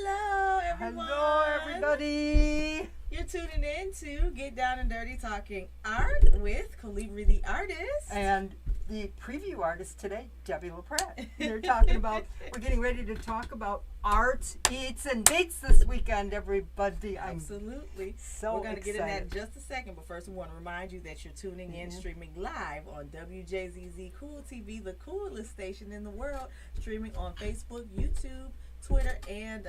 Hello, everyone. Hello, everybody. You're tuning in to Get Down and Dirty Talking Art with Calibri the Artist. And the preview artist today, Debbie LaPratt. We're getting ready to talk about art, eats, and beats this weekend, everybody. Absolutely. So We're going to get in that in excited. just a second, but first we want to remind you that you're tuning in, streaming live on WJZZ Cool TV, the coolest station in the world, streaming on Facebook, YouTube, Twitter, and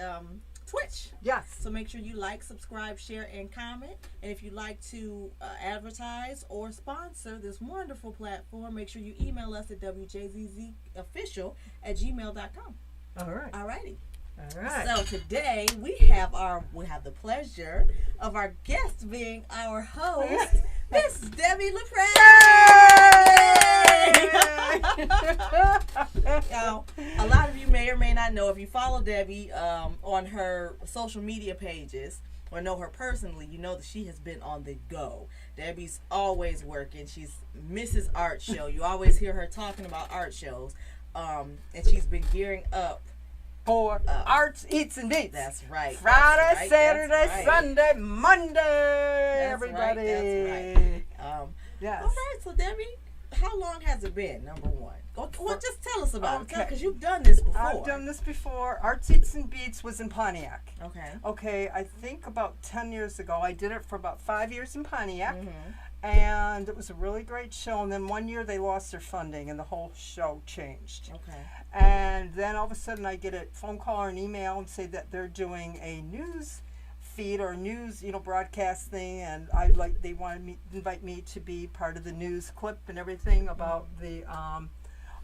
Twitch. Yes. So make sure you like, subscribe, share, and comment. And if you'd like to advertise or sponsor this wonderful platform, make sure you email us at wjzzofficial@gmail.com. All right. Alrighty. All right. So today we have the pleasure of our guest being our host, Miss Debbie LaPratt. Now, a lot of you may or may not know, if you follow Debbie on her social media pages or know her personally, you know that she has been on the go. Debbie's always working. She's Mrs. Art Show. You always hear her talking about art shows. And she's been gearing up For arts, eats, and beats. That's right. Friday, That's right, Saturday, that's right. Sunday, Monday, That's everybody. Right, that's right. Yes. All right, so Debbie, how long has it been, number one? Well, just tell us about it, Okay. because you've done this before. I've done this before. Arts, Eats, and Beats was in Pontiac. Okay. Okay, I think about 10 years ago. I did it for about 5 years in Pontiac. Mm-hmm. And it was a really great show. And then one year they lost their funding and the whole show changed. Okay. And then all of a sudden I get a phone call or an email and say that they're doing a news feed or news, broadcast thing, and they wanted me invite me to be part of the news clip and everything about the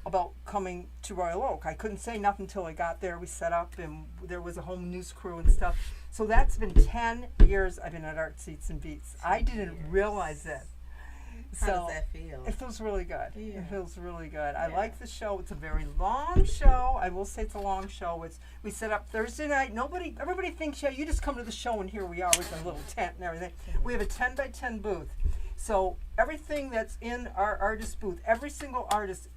about coming to Royal Oak. I couldn't say nothing until I got there. We set up and there was a whole news crew and stuff. So that's been 10 years I've been at Arts, Eats, and Beats. I didn't realize that. How So does that feel? it feels really good. Yeah. It feels really good. Yeah. I like the show. It's a very long show. I will say it's a long show. We set up Thursday night. Everybody thinks, yeah, you just come to the show and here we are with a little tent and everything. We have a 10 by 10 booth. So everything that's in our artist booth, every single artist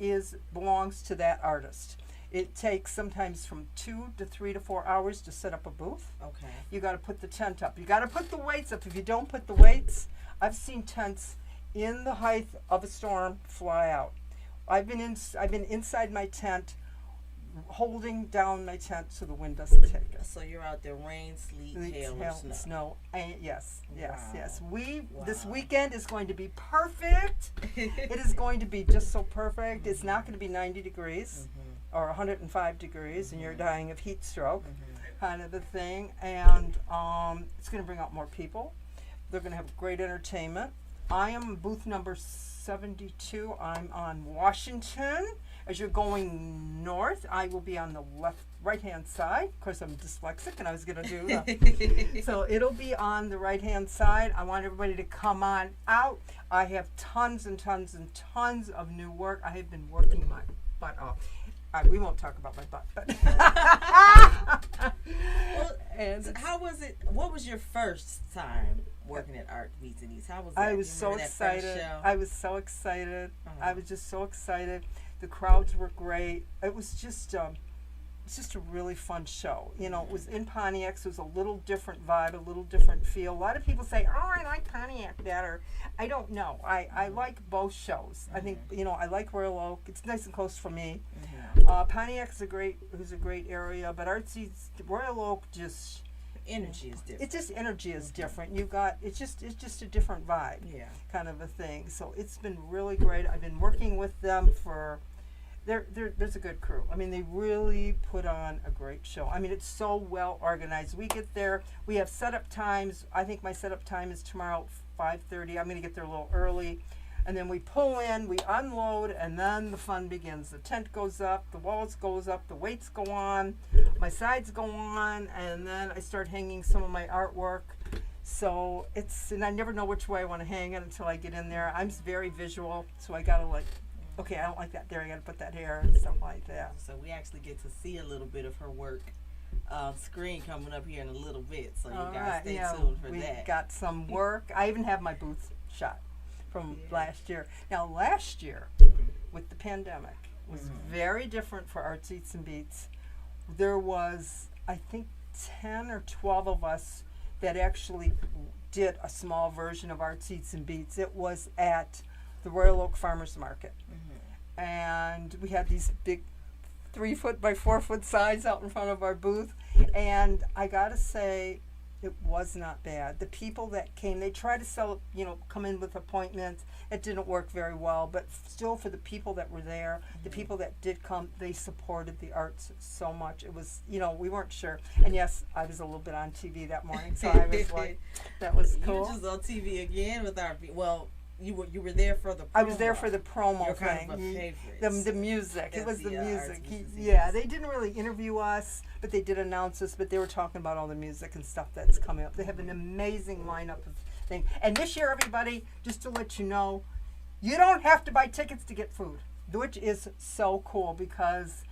belongs to that artist. It takes sometimes from 2 to 3 to 4 hours to set up a booth. Okay. You got to put the tent up. You got to put the weights up. If you don't put the weights, I've seen tents in the height of a storm fly out. I've been inside my tent, holding down my tent so the wind doesn't take us. So you're out there, rain, sleet, hail, or snow. Snow. Yes. Wow. This weekend is going to be perfect. It is going to be just so perfect. It's not going to be 90 degrees or 105 degrees, and you're dying of heat stroke, kind of a thing. And it's going to bring out more people. They're going to have great entertainment. I am booth number 72. I'm on Washington. As you're going north, I will be on the right-hand side. Of course, I'm dyslexic, and I was going to do that. So it'll be on the right-hand side. I want everybody to come on out. I have tons and tons and tons of new work. I have been working my butt off. We won't talk about my butt, but Well, and how was it? What was your first time working at Art Beats and Eats? How was that? I was You so remember that first excited. show? I was so excited. Uh-huh. I was just so excited. The crowds were great. It was just a really fun show. It was in Pontiac, so it was a little different vibe, a little different feel. A lot of people say, "Oh, I like Pontiac better." I don't know. I like both shows. I think I like Royal Oak. It's nice and close for me. Pontiac is a great area, but Royal Oak just Energy is different. energy is different. It's just a different vibe. Yeah. Kind of a thing. So it's been really great. I've been working with them for. There's a good crew. I mean, they really put on a great show. I mean, it's so well organized. We get there. We have setup times. I think my setup time is tomorrow at 5:30. I'm going to get there a little early. And then we pull in, we unload, and then the fun begins. The tent goes up, the walls goes up, the weights go on, my sides go on, and then I start hanging some of my artwork. So and I never know which way I want to hang it until I get in there. I'm very visual, so I got to okay, I don't like that there, I got to put that here, and stuff like that. So we actually get to see a little bit of her work screen coming up here in a little bit. So you guys stay tuned for we that. got some work. I even have my booth shot from last year. Now, last year, with the pandemic, was very different for Arts, Eats, and Beats. There was, I think, 10 or 12 of us that actually did a small version of Art Eats and Beats. It was at the Royal Oak Farmers Market. And we had these big 3-foot by 4-foot signs out in front of our booth. And I got to say, it was not bad. The people that came, they tried to sell, come in with appointments. It didn't work very well, but still for the people that were there, the people that did come, they supported the arts so much. It was, we weren't sure. And yes, I was a little bit on TV that morning, so I was like, that was cool. You were just on TV again with our, you were there for the promo. I was there for the promo You're thing. Kind of a favorite. The music. It was the music. Yeah, they didn't really interview us, but they did announce us, but they were talking about all the music and stuff that's coming up. They have an amazing lineup of things. And this year, everybody, just to let you know, you don't have to buy tickets to get food, which is so cool because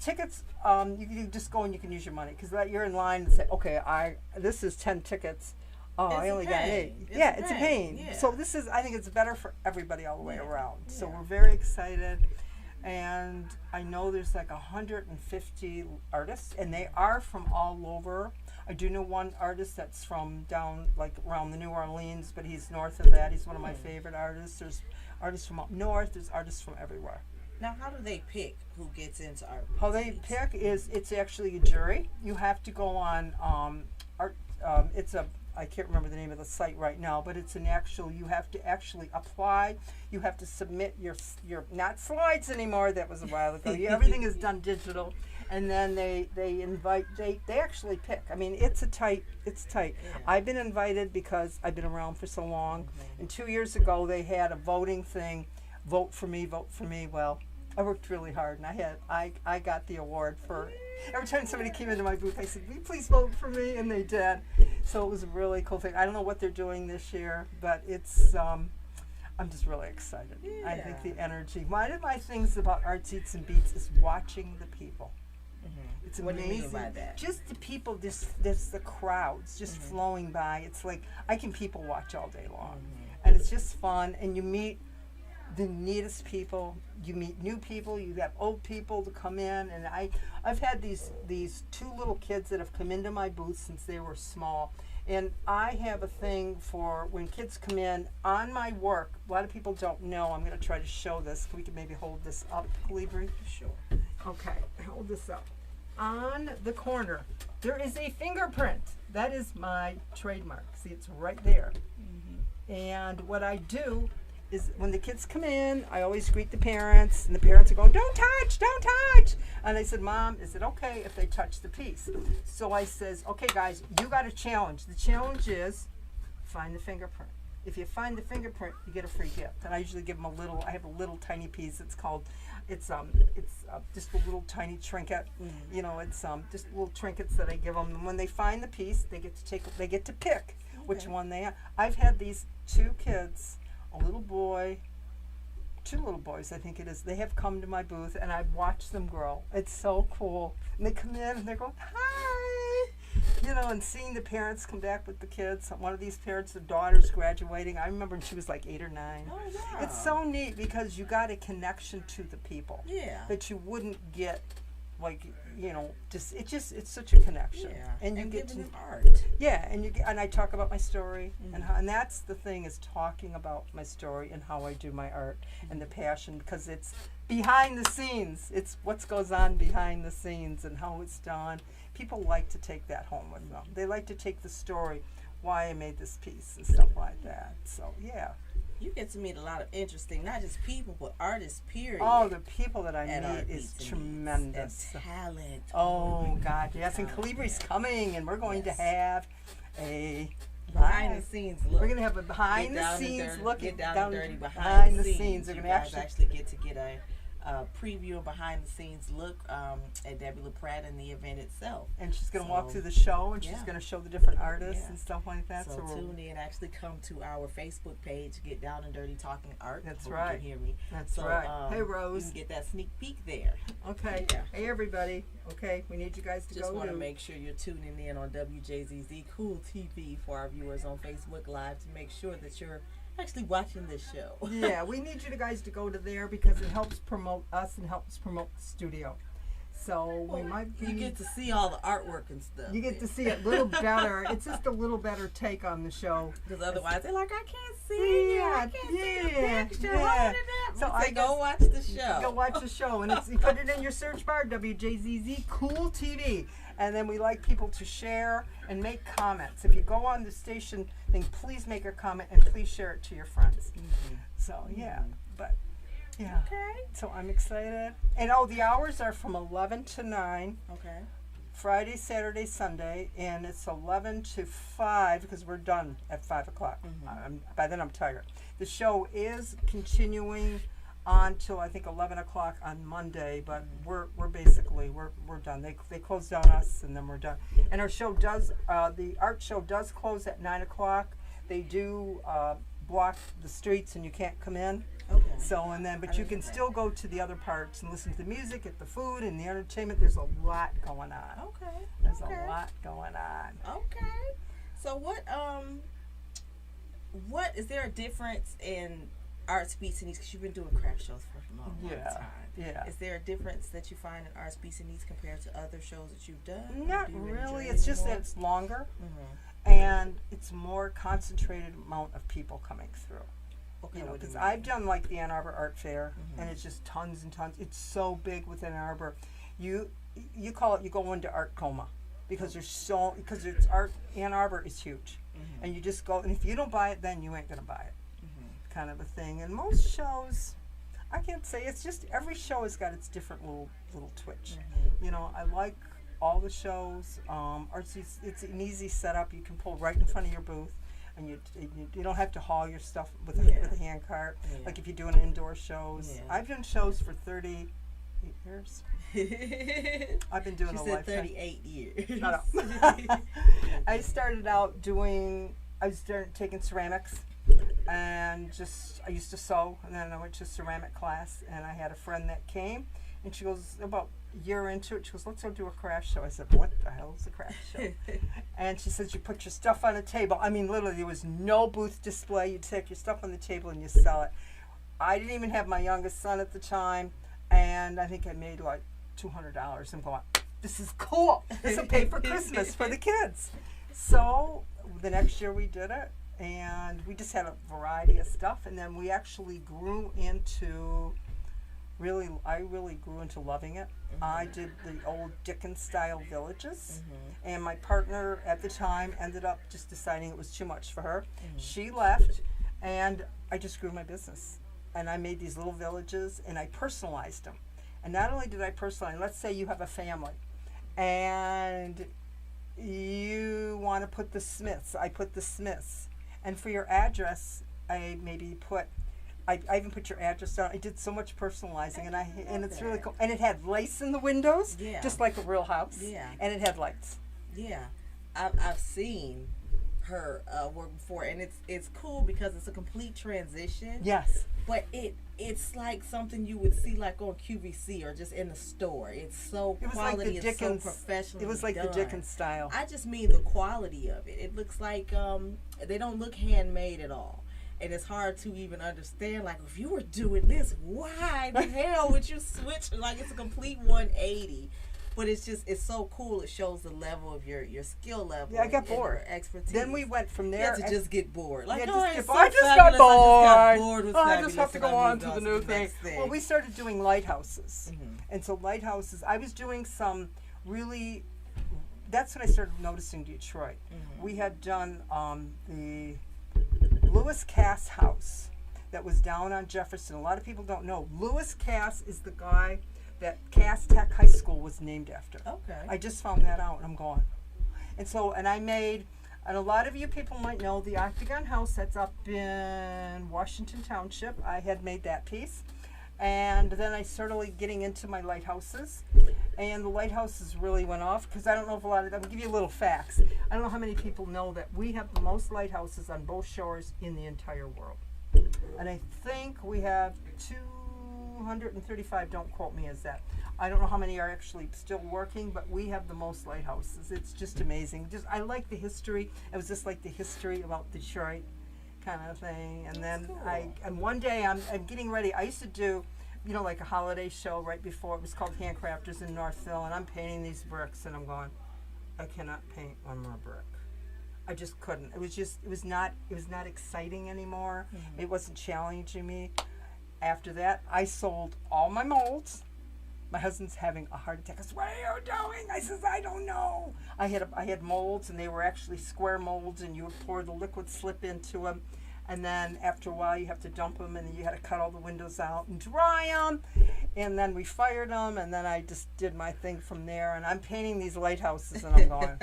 tickets, you can just go and you can use your money because you're in line and say, okay, this is 10 tickets. Oh, I only got 8. It's a pain. Yeah. So I think it's better for everybody all the way around. Yeah. So we're very excited. And I know there's like 150 artists, and they are from all over. I do know one artist that's from down, like around the New Orleans, but he's north of that. He's one of my favorite artists. There's artists from up north. There's artists from everywhere. Now, how do they pick who gets into art? How they pick is it's actually a jury. You have to go on art. I can't remember the name of the site right now, but it's you have to actually apply. You have to submit your not slides anymore. That was a while ago. Everything is done digital. And then they actually pick. I mean, it's tight. Yeah. I've been invited because I've been around for so long. And 2 years ago, they had a voting thing, vote for me, vote for me. Well, I worked really hard, and I got the award for. Every time somebody came into my booth, I said, "Will you please vote for me?" And they did. So it was a really cool thing. I don't know what they're doing this year, but it's. I'm just really excited. Yeah. I think the energy. One of my things about Art Eats and Beats is watching the people. It's what amazing. do you mean by that? Just the people, just the crowds just flowing by. It's like I can people watch all day long, and it's just fun. And you meet the neatest people. You meet new people. You have old people to come in, and I've had these 2 little kids that have come into my booth since they were small. And I have a thing for when kids come in on my work. A lot of people don't know. I'm going to try to show this. We can maybe hold this up, Calibri. Sure. Okay, hold this up. On the corner, there is a fingerprint. That is my trademark. See, it's right there. And what I do is when the kids come in, I always greet the parents, and the parents are going, don't touch, don't touch. And I said, Mom, is it okay if they touch the piece? So I says, okay, guys, you got a challenge. The challenge is find the fingerprint. If you find the fingerprint, you get a free gift. And I usually give them I have a little tiny piece. It's just a little tiny trinket. It's just little trinkets that I give them. And when they find the piece, they get to pick which one they are. I've had these 2 kids, a little boy, 2 little boys, I think it is. They have come to my booth, and I've watched them grow. It's so cool. And they come in, and they're going, hi, and seeing the parents come back with the kids. One of these parents, the daughter's graduating. I remember when she was like 8 or 9. Oh, wow. It's so neat because you got a connection to the people that you wouldn't get, it's such a connection. Yeah. And you get giving to them art. Yeah, and I talk about my story, and that's the thing, is talking about my story and how I do my art and the passion, because it's behind the scenes. It's what goes on behind the scenes and how it's done. People like to take that home with them. They like to take the story, why I made this piece and stuff like that. So, yeah. You get to meet a lot of interesting, not just people, but artists, period. Oh, the people that I meet is tremendous. And talent. Oh, God, yes. And Calibri's coming, and we're going to have a behind the scenes look. We're going to have a behind the scenes look. Get down and dirty behind the scenes. We're going to actually get a preview of behind the scenes look at Debbie LaPratt and the event itself. And she's going to walk through the show, and she's going to show the different artists and stuff like that. So tune in, actually come to our Facebook page, Get Down and Dirty Talking Art. That's right. You can hear me. That's right. Hey, Rose. You can get that sneak peek there. Okay. Yeah. Hey, everybody. Okay, we need you guys to just want to make sure you're tuning in on WJZZ Cool TV for our viewers on Facebook Live to make sure that you're actually watching this show. Yeah, we need you guys to go to there because it helps promote us and helps promote the studio. So we might be. You get to see all the artwork and stuff. You get to see it a little better. It's just a little better take on the show. Because otherwise they're like, I can't see you. I can't see the picture. Yeah. So I go watch the show. Go watch the show. And you put it in your search bar, WJZZ Cool TV. And then we like people to share and make comments. If you go on the station thing, please make a comment and please share it to your friends. So, yeah. But, yeah. Okay. So I'm excited. And, the hours are from 11 to 9. Okay. Friday, Saturday, Sunday. And it's 11 to 5 because we're done at 5 o'clock. By then I'm tired. The show is continuing on till I think 11 o'clock on Monday, but we're basically we're done. They closed down us, and then we're done. And our show does the art show does close at 9 o'clock. They do block the streets, and you can't come in. Okay. So but you can still go to the other parts and listen to the music, get the food, and the entertainment. There's a lot going on. Okay. There's a lot going on. Okay. So what is there a difference in art speech and needs? Because you've been doing craft shows for a long time. Yeah. Is there a difference that you find in art speech and needs compared to other shows that you've done? Not Do you really. enjoy It's it just more? that it's longer, Mhm. and it's more concentrated amount of people coming through. Okay. You know, what do because you I've done like the Ann Arbor Art Fair, Mhm. and it's just tons and tons. It's so big within Ann Arbor. You call it, you go into art coma, because because it's art. Ann Arbor is huge, Mhm. and you just go, and if you don't buy it, then you ain't gonna buy it, Mhm. kind of a thing. And most shows, I can't say, it's just every show has got its different little twitch. Mhm. You know, I like all the shows. It's an easy setup. You can pull right in front of your booth, and you don't have to haul your stuff with a hand cart. Yeah. Like if you're doing indoor shows. Yeah. I've done shows for 38 years. I've been doing She a said lifetime. 38 years. Shut up. I started out taking ceramics, and I used to sew, and then I went to ceramic class, and I had a friend that came, and she goes, about a year into it, she goes, let's go do a craft show. I said, what the hell is a craft show? And she says, you put your stuff on a table. I mean, literally, there was no booth display. You take your stuff on the table and you sell it. I didn't even have my youngest son at the time, and I think I made like $200. I'm going, this is cool. This will pay for Christmas for the kids. So the next year we did it, and we just had a variety of stuff, and then we actually grew into I really grew into loving it. Mhm. I did the old Dickens style villages, Mhm. and my partner at the time ended up just deciding it was too much for her. Mhm. She left, and I just grew my business, and I made these little villages, and I personalized them. And not only did I personalize, let's say you have a family, and you want to put the Smiths. I put the Smiths, and for your address, I maybe put. I even put your address down. I did so much personalizing, and it's really cool. And it had lace in the windows, just like a real house. Yeah. And it had lights. Yeah, I've seen her work before, and it's cool because it's a complete transition. Yes. But it's like something you would see like on QVC or just in the store. It's so It was quality. like the Dickens. It's so professional. It was like the Dickens style. I just mean the quality of it. It looks like they don't look handmade at all. And it's hard to even understand, like, if you were doing this, why the hell would you switch? Like, it's a complete 180. But it's so cool. It shows the level of your skill level. Yeah, I got and bored. your expertise. Then we went from there. You had to just get bored. Like, Yeah, oh, just it's get so bored. I just fabulous. got bored. with I just have fabulous, to and go I on moved to the on new next thing. Well, we started doing lighthouses. Mhm. And so lighthouses, I was doing some really, that's when I started noticing Detroit. Mhm. We had done the Lewis Cass house that was down on Jefferson. A lot of people don't know. Lewis Cass is the guy that Cass Tech High School was named after. Okay. I just found that out, and I'm going. And I made, and a lot of you people might know the Octagon House that's up in Washington Township. I had made that piece. And then I started getting into my lighthouses. And the lighthouses really went off, because I don't know if I'll give you a little facts. I don't know how many people know that we have the most lighthouses on both shores in the entire world. And I think we have 235, don't quote me as that. I don't know how many are actually still working, but we have the most lighthouses. It's just amazing. I like the history. It was just like the history about Detroit kind of thing. And That's then cool. and one day I'm getting ready. I used to do like a holiday show right before. It was called Handcrafters in Northville, and I'm painting these bricks, and I'm going, I cannot paint one more brick. I just couldn't. It was not exciting anymore. Mm-hmm. It wasn't challenging me. After that, I sold all my molds. My husband's having a heart attack. I said, "What are you doing?" I says, "I don't know." I had molds, and they were actually square molds, and you would pour the liquid slip into them, and then after a while you have to dump them, and then you had to cut all the windows out and dry them, and then we fired them, and then I just did my thing from there, and I'm painting these lighthouses, and I'm going.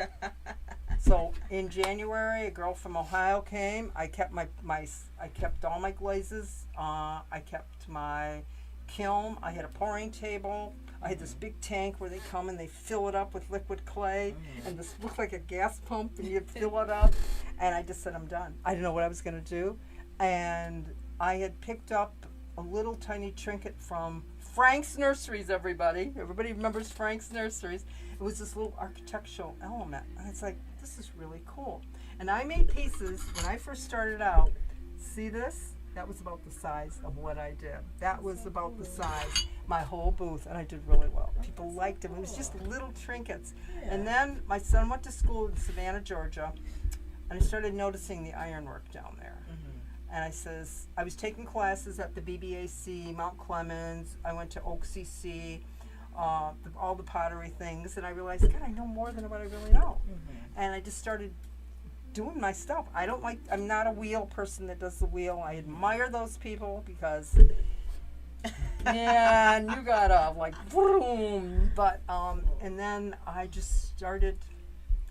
So in January, a girl from Ohio came. I kept I kept all my glazes. I kept my kiln. I had a pouring table. I had this big tank where they come and they fill it up with liquid clay, and this looked like a gas pump, and you fill it up. And I just said, I'm done. I didn't know what I was going to do, and I had picked up a little tiny trinket from Frank's Nurseries. Everybody remembers Frank's Nurseries. It was this little architectural element, and it's like, this is really cool. And I made pieces when I first started out. See this? That was about the size of what I did. That was about the size, my whole booth, and I did really well. People liked them. It was just little trinkets. And then my son went to school in Savannah, Georgia, and I started noticing the ironwork down there. And I was taking classes at the BBAC, Mount Clemens. I went to Oak CC, all the pottery things, and I realized, God, I know more than what I really know. And I just started doing my stuff. I'm not a wheel person that does the wheel. I admire those people because, man, you gotta boom. But, and then I just started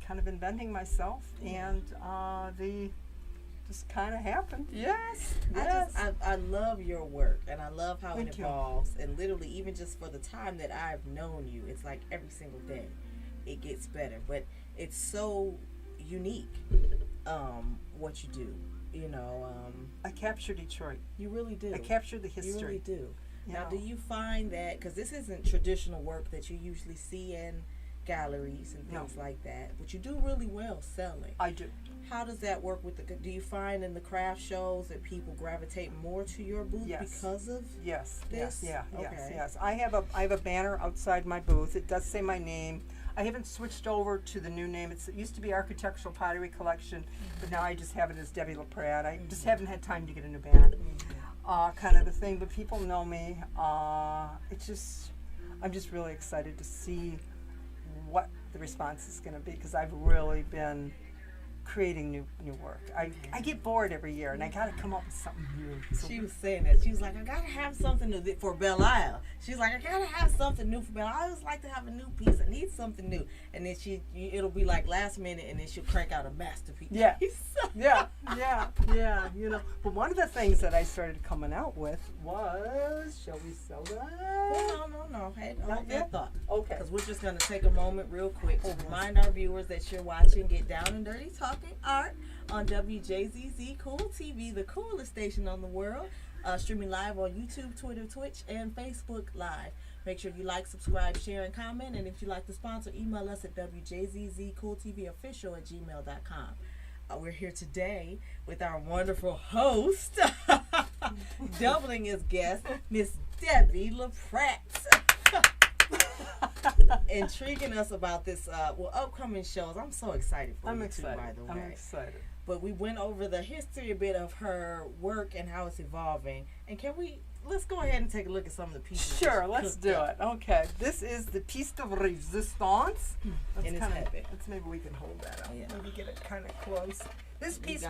kind of inventing myself, and the just kind of happened. Yes. I love your work, and I love how Thank it you. evolves. And literally, even just for the time that I've known you, it's like every single day it gets better. But it's so unique, what you do. I capture Detroit. You really do. I capture the history. You really do. You Now, know. do you find that, because this isn't traditional work that you usually see in galleries and things like that, but you do really well selling. I do. How does that work with do you find in the craft shows that people gravitate more to your booth because of Yes. this? Yes. I have a banner outside my booth. It does say my name. I haven't switched over to the new name. It used to be Architectural Pottery Collection, but now I just have it as Debbie LaPratt. I just haven't had time to get a new banner, kind of a thing. But people know me. I'm just really excited to see what the response is going to be, because I've really been creating new work. I get bored every year, and I got to come up with something new. So she was saying that. She was like, I got to have something new for Belle Isle. She's like, I got to have something new for Belle Isle. I always like to have a new piece. I need something new. And then it'll be like last minute, and then she'll crank out a masterpiece. Yeah. yeah. But one of the things that I started coming out with was, shall we sell that? No. Hey, hold that thought. Okay. Because we're just going to take a moment real quick to remind our viewers that you're watching Get Down and Dirty Talking Art on WJZZ Cool TV, the coolest station on the world, streaming live on YouTube, Twitter, Twitch, and Facebook Live. Make sure you like, subscribe, share, and comment. And if you'd like to sponsor, email us at wjzzcooltvofficial@gmail.com. We're here today with our wonderful host, doubling his guest, Miss Debbie LaPratt. Intriguing us about this upcoming shows. I'm so excited for you too, by the way. I'm excited. But we went over the history a bit of her work and how it's evolving. And let's go ahead and take a look at some of the pieces. Sure, let's do it. Okay, this is the piece de resistance. And it's heavy. Maybe we can hold that up. Yeah. Maybe get it kind of close. This piece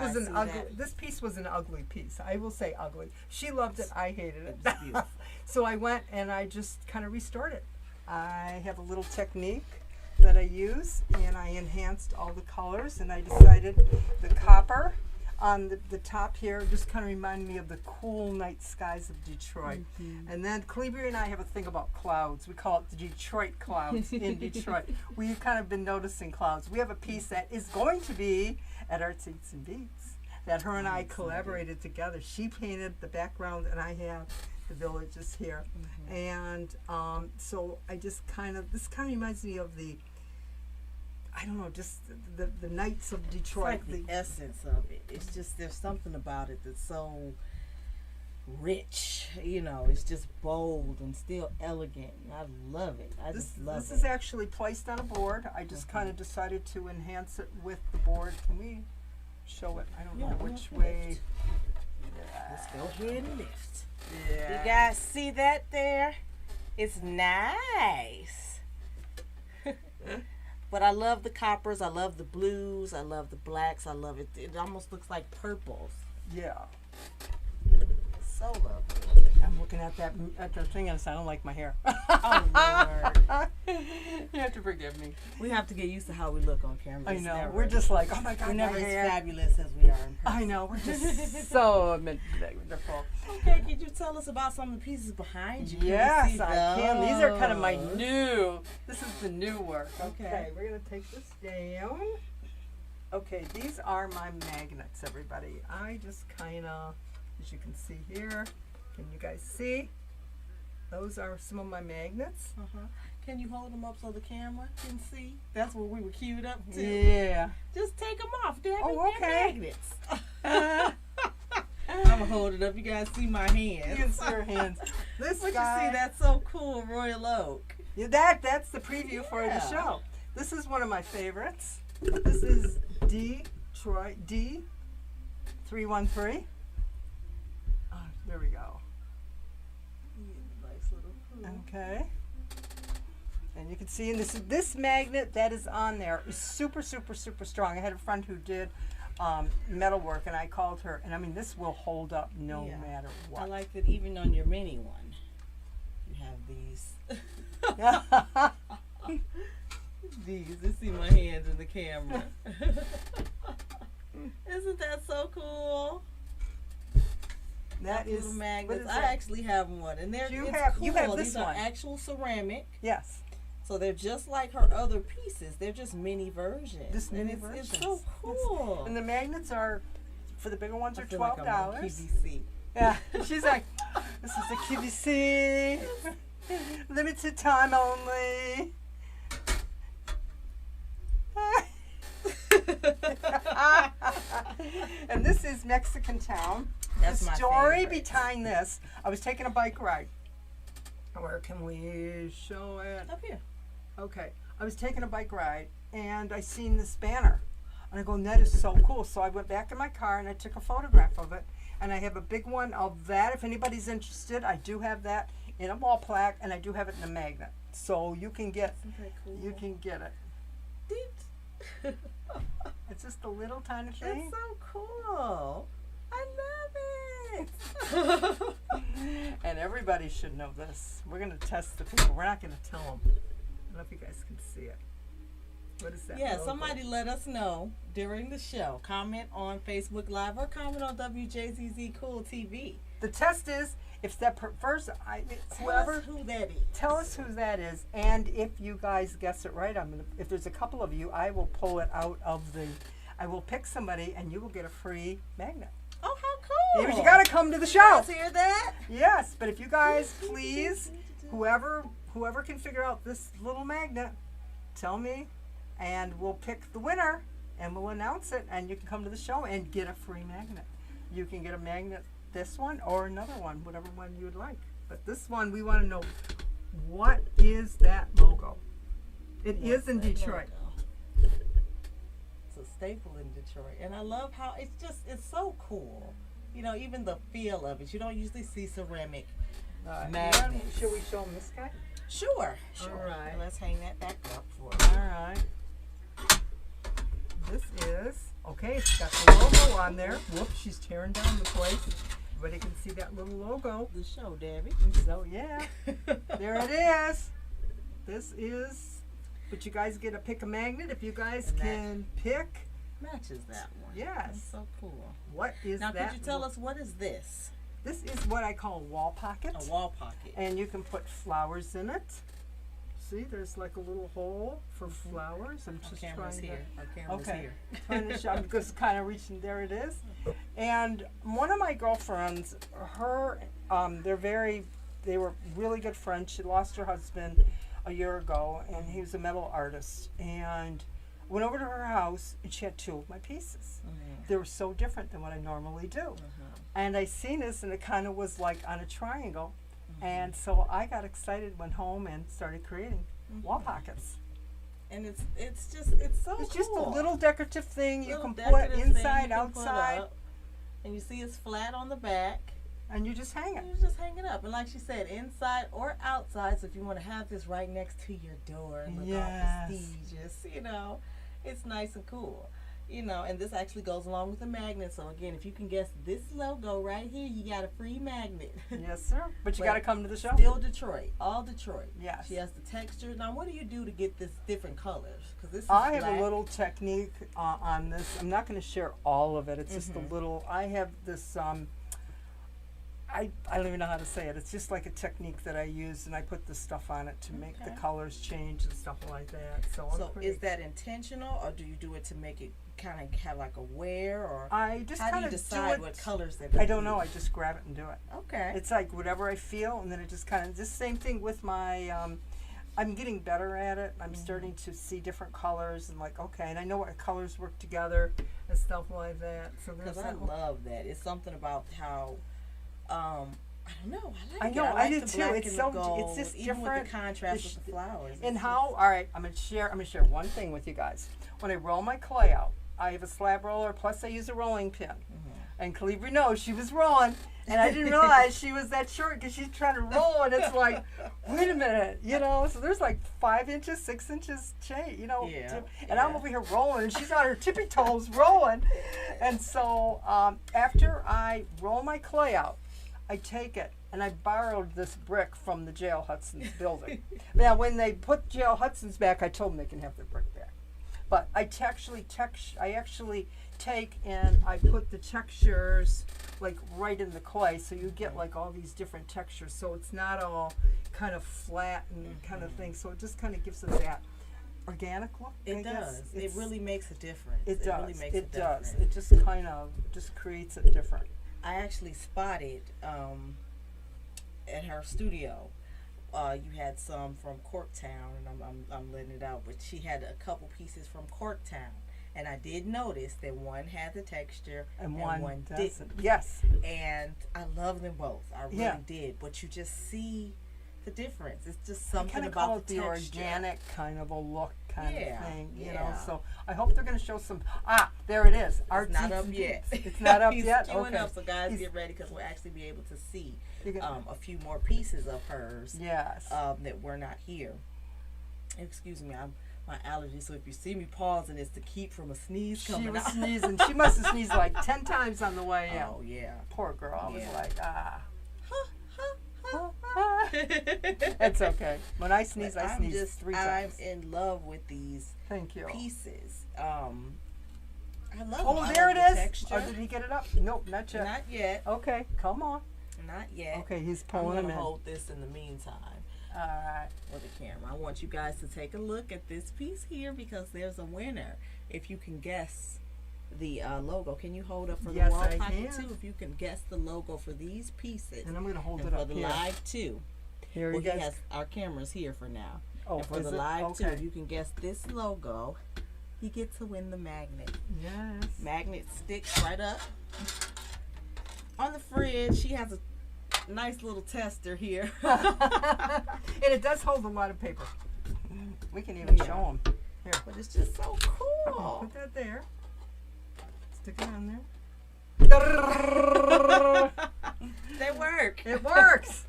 was an ugly piece. I will say ugly. She loved it. I hated it. It's beautiful. So I went and I just kind of restored it. I have a little technique that I use, and I enhanced all the colors, and I decided the copper on the top here just kind of reminded me of the cool night skies of Detroit. And then Cleaver and I have a thing about clouds. We call it the Detroit clouds in Detroit. We've kind of been noticing clouds. We have a piece that is going to be at Arts, Eats, and Beats that her and I collaborated together. She painted the background, and I have the villages here. And so I just this kind of reminds me of just the nights of Detroit. It's like the essence of it. It's just, there's something about it that's so rich. You know, it's just bold and still elegant. I love it. I just love This it. is actually placed on a board. I just kind of decided to enhance it with the board. Can we show it? I don't know which way. Let's go ahead and lift. Yeah. You guys see that there? It's nice. But I love the coppers. I love the blues. I love the blacks. I love it. It almost looks like purples. Yeah. So lovely. I'm looking at that the thing and I don't like my hair. Oh, Lord. You have to forgive me. We have to get used to how we look on camera. I It's know. never- We're just like, oh my God, we're my never as hair. fabulous as we are in person. I know. We're just so wonderful. Okay, could you tell us about some of the pieces behind you? Can we Yes, see I can. These are kind of my those? new. This is the new work. Okay. Okay, we're gonna take this down. Okay, these are my magnets, everybody. I just kind of, as you can see here, can you guys see? Those are some of my magnets. Uh-huh. Can you hold them up so the camera can see? That's what we were queued up to. Yeah. Just take them off, Debbie. Oh, They're okay. magnets. I'm gonna hold it up. You guys see my hands. You can see your hands. This But guy, you see, that's so cool, Royal Oak. yeah, that's the preview for the Yeah. show. This is one of my favorites. This is Detroit D313. There we go. Nice little cool. Okay. And you can see, and this magnet that is on there is super, super, super strong. I had a friend who did metal work, and I called her, and I mean, this will hold up no Yeah. matter what. I like that even on your mini one, you have these. These. You see my hands in the camera. Isn't that so cool? That is Little what magnets. is I that? actually have one, and they're You it's have- cool. you have this These one. are actual ceramic, Yes. so they're just like her other pieces. They're just mini versions. Just mini and it's versions. so cool. And the magnets are, for the bigger ones, I are feel like I'm on $12. QVC. Yeah. She's like, this is the QVC. Limited time only. And this is Mexican Town. That's The my story favorite. behind this, I was taking a bike ride. Where can we show it? Up here. Okay. I was taking a bike ride and I seen this banner. And I go, that is so cool. So I went back in my car and I took a photograph of it. And I have a big one of that. If anybody's interested, I do have that in a wall plaque and I do have it in a magnet. So you can get Isn't that cool? you can get it. Deet. It's just a little tiny thing. It's so cool. I love it. And everybody should know this. We're going to test the people. We're not going to tell them. I don't know if you guys can see it. What is that? Yeah, logo? somebody let us know during the show. Comment on Facebook Live or comment on WJZZ Cool TV. The test is if that first, Tell whoever, us who that is. tell us who that is. And if you guys guess it right, if there's a couple of you, I will pull it out of I will pick somebody and you will get a free magnet. Oh, how cool. But you got to come to the You show. guys hear that? Yes, but if you guys please, whoever can figure out this little magnet, tell me, and we'll pick the winner, and we'll announce it, and you can come to the show and get a free magnet. You can get a magnet, this one or another one, whatever one you would like. But this one, we want to know, what is that logo? It is in That Detroit. logo. It's a staple in Detroit, and I love how it's so cool. You know, even the feel of it. You don't usually see ceramic. Magnets. Should we show them this guy? Sure. All right. Let's hang that back up for us. All right. This is, okay, it's got the logo on there. Whoops, she's tearing down the place. Everybody can see that little logo. The show, Debbie. So, yeah, there it is. This is, but you guys get to pick a magnet if you guys And that can pick. Matches that one. Yes. That's so cool. What is Now, that? could you tell us what is this? This is what I call a wall pocket. A wall pocket. And you can put flowers in it. See, there's like a little hole for flowers. I'm Our just camera's trying to. here. Our camera's Okay. here. Trying to show, I'm just kind of reaching. There it is. And one of my girlfriends, they were really good friends. She lost her husband a year ago, and he was a metal artist. And Went over to her house, and she had 2 of my pieces. They were so different than what I normally do. And I seen this, and it kind of was like on a triangle. And so I got excited, went home, and started creating wall pockets. And it's so cool. It's just a little decorative thing you can put inside, outside. And you see it's flat on the back. And you just hang it. You just hang it up. And like she said, inside or outside. So if you want to have this right next to your door and look all prestigious, you know, it's nice and cool. You know, and this actually goes along with the magnet. So again, if you can guess this logo right here, you got a free magnet. Yes, sir. But you got to come to the show. Still Detroit. All Detroit. Yes. She has the texture. Now, what do you do to get this different colors? Because this is I black. have a little technique on this. I'm not going to share all of it. It's just a little. I have this. I don't even know how to say it. It's just like a technique that I use, and I put the stuff on it to make the colors change and stuff like that. So is that intentional, or do you do it to make it kind of have like a wear, or I just how do you decide what colors they're I don't know. I just grab it and do it. Okay. It's like whatever I feel, and then it just kind of the same thing with my. I'm getting better at it. I'm starting to see different colors and like okay, and I know what colors work together and stuff like that. So there's I love that. It's something about how. I don't know. I like know. it. I do the too. black It's and so. the gold, It's just even different. With the contrast with the flowers. And how? All right. I'm gonna share one thing with you guys. When I roll my clay out, I have a slab roller. Plus, I use a rolling pin. And Calibri knows she was rolling, and I didn't realize she was that short because she's trying to roll, and it's like, wait a minute, you know. So there's like 5 inches, 6 inches change, you know. And I'm over here rolling, and she's on her tippy toes rolling. And so after I roll my clay out, I take it, and I borrowed this brick from the J.L. Hudson's building. Now, when they put J.L. Hudson's back, I told them they can have their brick back. But I actually take and I put the textures like right in the clay, so you get like all these different textures. So it's not all kind of flat and kind of thing. So it just kind of gives it that organic look. It does. It really makes a difference. It does. Really makes it a does. difference. It just kind of just creates it different. I actually spotted at her studio. You had some from Corktown, and I'm letting it out, but she had a couple pieces from Corktown, and I did notice that one had the texture and one didn't. Yes. And I love them both. I really did. But you just see the difference. It's just something about the texture. Organic kind of a look kind of thing, you know. So I hope they're going to show some. There it is. It's not up yet. It's not up yet. He's queuing up, so guys, get ready because we'll actually be able to see a few more pieces of hers. Yes. That were not here. Excuse me, my allergies. So if you see me pausing, it's to keep from a sneeze coming out. She was sneezing. She must have sneezed like 10 times on the way in. Oh yeah. Poor girl. I was like, It's okay. When I sneeze, I sneeze 3 times. I'm in love with these pieces. I love them. There it is. Texture. Oh, did he get it up? Nope, not yet. Not yet. Okay, come on. Not yet. Okay, he's pulling them in. I'm going to hold this in the meantime. All right. With the camera. I want you guys to take a look at this piece here because there's a winner. If you can guess the logo. Can you hold up for the wall pocket too? If you can guess the logo for these pieces. And I'm going to hold it for up the here. live too. Here he has our cameras here for now. Oh, and for the live too, if you can guess this logo, you get to win the magnet. Yes. Magnet sticks right up on the fridge. She has a nice little tester here. And it does hold a lot of paper. We can even show them. Here. But it's just so cool. Put that there. Stick it on there. They work. It works.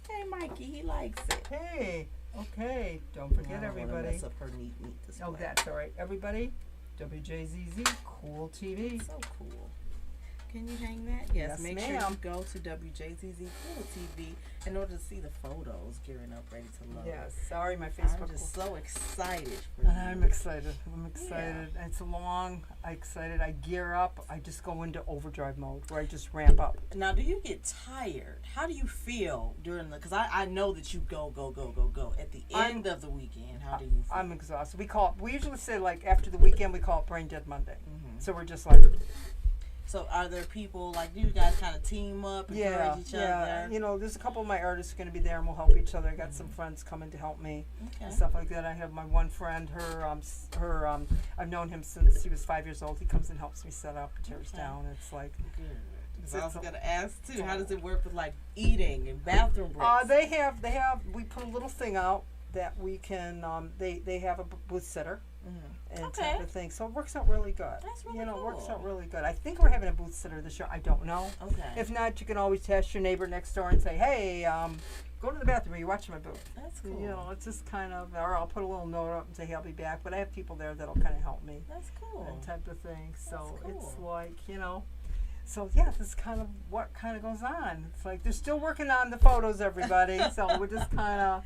Hey, Mikey, he likes it. Hey. Okay. Don't forget, everybody. Mess up her neat display. Oh, that's all right. Everybody, WJZZ, Cool TV. So cool. Can you hang that? Yes, make sure you go to WJZZ Cool TV in order to see the photos gearing up, ready to load. Yes, sorry, my Facebook. I'm just so excited for you. I'm excited. Yeah. It's long. I'm excited. I gear up. I just go into overdrive mode where I just ramp up. Now, do you get tired? How do you feel during the? Because I know that you go at the end of the weekend. How do you feel? I'm exhausted. We usually say like after the weekend we call it Brain Dead Monday. So we're just like. So are there people, like, do you guys kind of team up, encourage each yeah. other? You know, there's a couple of my artists going to be there, and we'll help each other. I got some friends coming to help me and stuff like that. I have my one friend. I've known him since he was 5 years old. He comes and helps me set up, tears down. It's like. Good. I was gonna ask too. How does it work with like eating and bathroom breaks? They have. We put a little thing out that we can. They have a booth sitter. And type of thing. So it works out really good. That's really cool. It works out really good. I think we're having a booth sitter this year. I don't know. Okay. If not, you can always test your neighbor next door and say, hey, go to the bathroom. Are you watching my booth? That's cool. You know, it's just kind of, or I'll put a little note up and say, hey, I'll be back. But I have people there that'll kind of help me. That's cool. That type of thing. So cool. It's like, you know. So yeah, this is kind of what kind of goes on. It's like they're still working on the photos, everybody. So we're just kind of,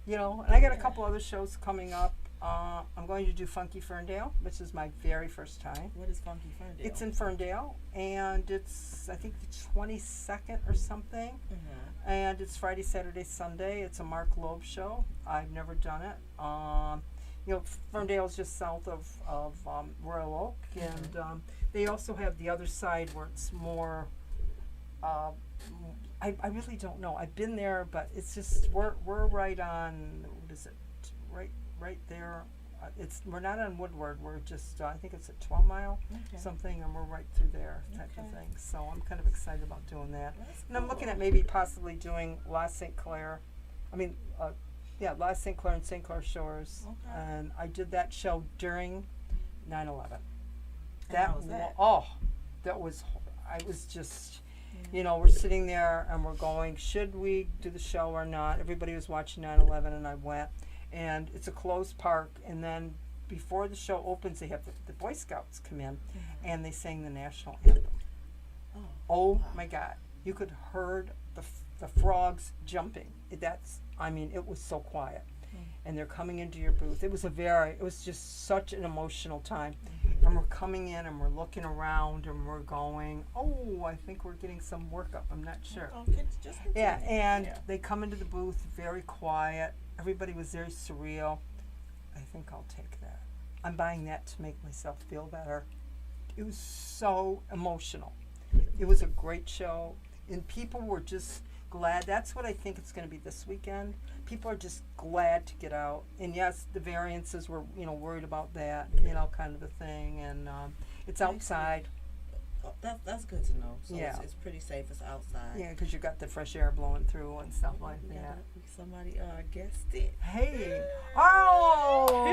you know. And I got a couple other shows coming up. I'm going to do Funky Ferndale, which is my very first time. What is Funky Ferndale? It's in Ferndale, and it's, I think, the 22nd or something. And it's Friday, Saturday, Sunday. It's a Mark Loeb show. I've never done it. You know, Ferndale is just south of Royal Oak, and they also have the other side where it's more. I really don't know. I've been there, but it's just we're right on. What is it? Right there. We're not on Woodward. We're just I think it's at 12 Mile something, and we're right through there type of thing. So I'm kind of excited about doing that. And I'm looking at maybe possibly doing La St. Clair. I mean, La St. Clair and St. Clair Shores. And I did that show during 9/11. How was that? That was. I was just. You know, we're sitting there and we're going, should we do the show or not? Everybody was watching 9/11, and I went. And it's a closed park, and then before the show opens, they have the Boy Scouts come in, and they sing the national anthem. Oh my God! You could heard the frogs jumping. It was so quiet, and they're coming into your booth. It was just such an emotional time, and we're coming in and we're looking around and we're going, oh, I think we're getting some work up. I'm not sure. They come into the booth very quiet. Everybody was very surreal. I think I'll take that. I'm buying that to make myself feel better. It was so emotional. It was a great show, and people were just glad. That's what I think it's going to be this weekend. People are just glad to get out. And yes, the variances were, worried about that, kind of a thing. And it's outside. That's good to know. So it's pretty safe. It's outside. Yeah, because you got the fresh air blowing through and stuff like that. Somebody guessed it. Hey. Oh,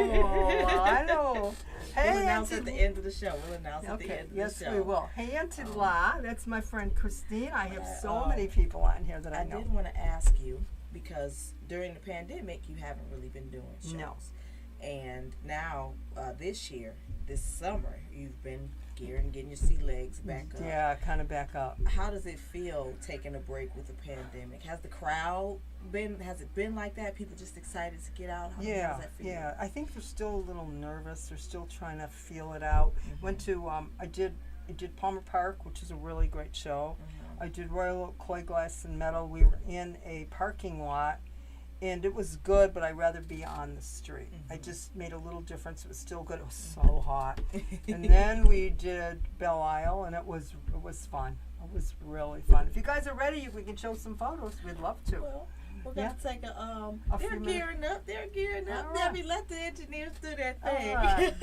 I know. Hey, we'll announce at the end of the show. At the end of the show. Yes, we will. Hey, Auntie La. That's my friend Christine. I have so many people on here that I know. I did want to ask you, because during the pandemic, you haven't really been doing shows. No. And now, this year, this summer, you've been gearing and getting your sea legs back up. Yeah, kind of back up. How does it feel taking a break with the pandemic? Has the crowd has it been like that? People just excited to get out? How does that feel? Yeah. I think they're still a little nervous. They're still trying to feel it out. Went to, I did Palmer Park, which is a really great show. I did Royal Oak Clay Glass and Metal. We were in a parking lot, and it was good, but I'd rather be on the street. I just made a little difference. It was still good. It was so hot. And then we did Belle Isle, and it was fun. It was really fun. If you guys are ready, we can show some photos. We'd love to. Well, we're going to take they're gearing up. They're gearing up. Right. Debbie, let the engineers do that thing. Right.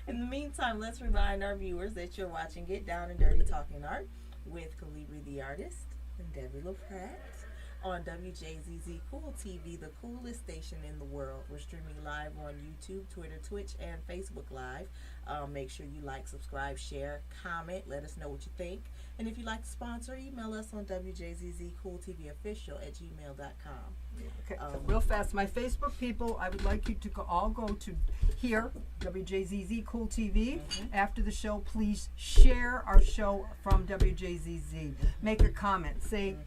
In the meantime, let's remind our viewers that you're watching Get Down and Dirty Talking Art with Calibri the Artist and Debbie LaPratt on WJZZ Cool TV, the coolest station in the world. We're streaming live on YouTube, Twitter, Twitch, and Facebook Live. Make sure you like, subscribe, share, comment. Let us know what you think. And if you'd like to sponsor, email us on WJZZCoolTVOfficial@gmail.com. Okay, real fast. My Facebook people, I would like you to all go to here, WJZZ Cool TV. After the show, please share our show from WJZZ. Make a comment. Say,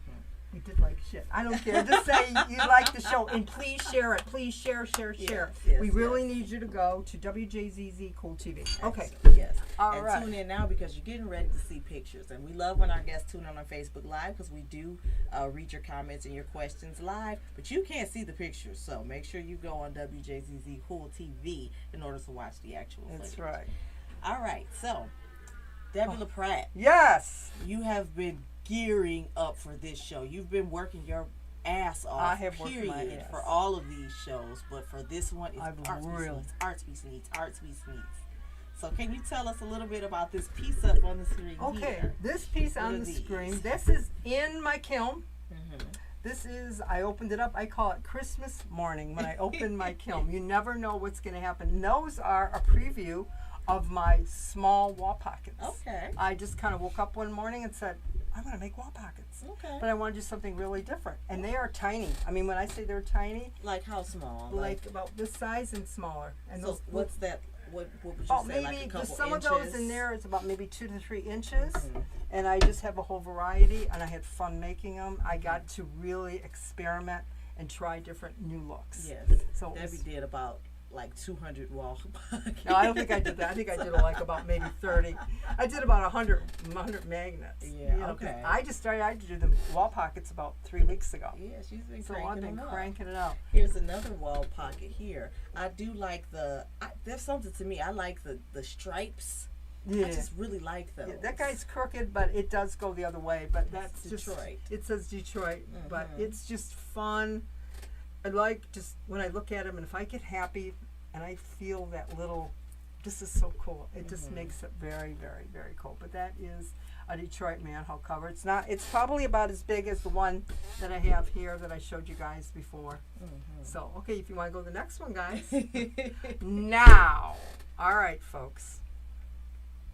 we did like shit. I don't care. Just say you like the show, and please share it. Please share. We really need you to go to WJZZ Cool TV. Okay. Yes. All right. Tune in now, because you're getting ready to see pictures. And we love when our guests tune in on Facebook Live, because we do read your comments and your questions live. But you can't see the pictures, so make sure you go on WJZZ Cool TV in order to watch the actual footage. That's right. All right. So Debbie LaPratt, Yes. you have been gearing up for this show. You've been working your ass off, I have worked my period, ass. for all of these shows. But for this one, it's I've arts meets really- needs, arts meets needs, arts meets needs. So can you tell us a little bit about this piece up on the screen Okay, here? this piece What on are the these? screen, this is in my kiln. Mm-hmm. This is, I opened it up, I call it Christmas morning when I open my kiln. You never know what's going to happen. And those are a preview of my small wall pockets. Okay. I just kind of woke up one morning and said, I'm going to make wall pockets. Okay. But I want to do something really different. And they are tiny. I mean, when I say they're tiny, Like how small? like about this size and smaller. And So those, what's that? What would you oh, say? maybe Like a couple there's some inches? of those in there. It's about maybe 2 to 3 inches. Mhm. And I just have a whole variety, and I had fun making them. I got to really experiment and try different new looks. Yes. So it Debbie was- did about like 200 wall pockets. No, I don't think I did that. I think I did like about maybe 30. I did about 100 magnets. Yeah, you know, 'cause okay. I just started to do the wall pockets about 3 weeks ago. Yeah, she's been So cranking I've been them up. cranking it out. Here's another wall pocket here. I do like there's something to me. I like the stripes. Yeah. I just really like those. Yeah, that guy's crooked, but it does go the other way. But that's just Detroit. It says Detroit, but Mhm. it's just fun. I like just when I look at him, and if I get happy, and I feel that little, this is so cool. It just Mhm. makes it very, very, very cool. But that is a Detroit manhole cover. It's not. It's probably about as big as the one that I have here that I showed you guys before. Mhm. So okay, if you want to go to the next one, guys. Now, all right, folks.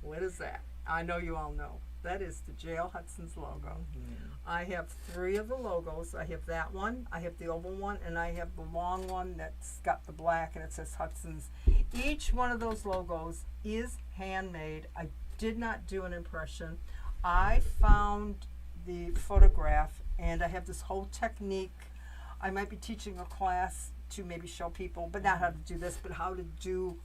What is that? I know you all know. That is the Jail Hudson's logo. Mhm. I have 3 of the logos. I have that one, I have the oval one, and I have the long one that's got the black and it says Hudson's. Each one of those logos is handmade. I did not do an impression. I found the photograph, and I have this whole technique. I might be teaching a class to maybe show people, but not how to do this, but how to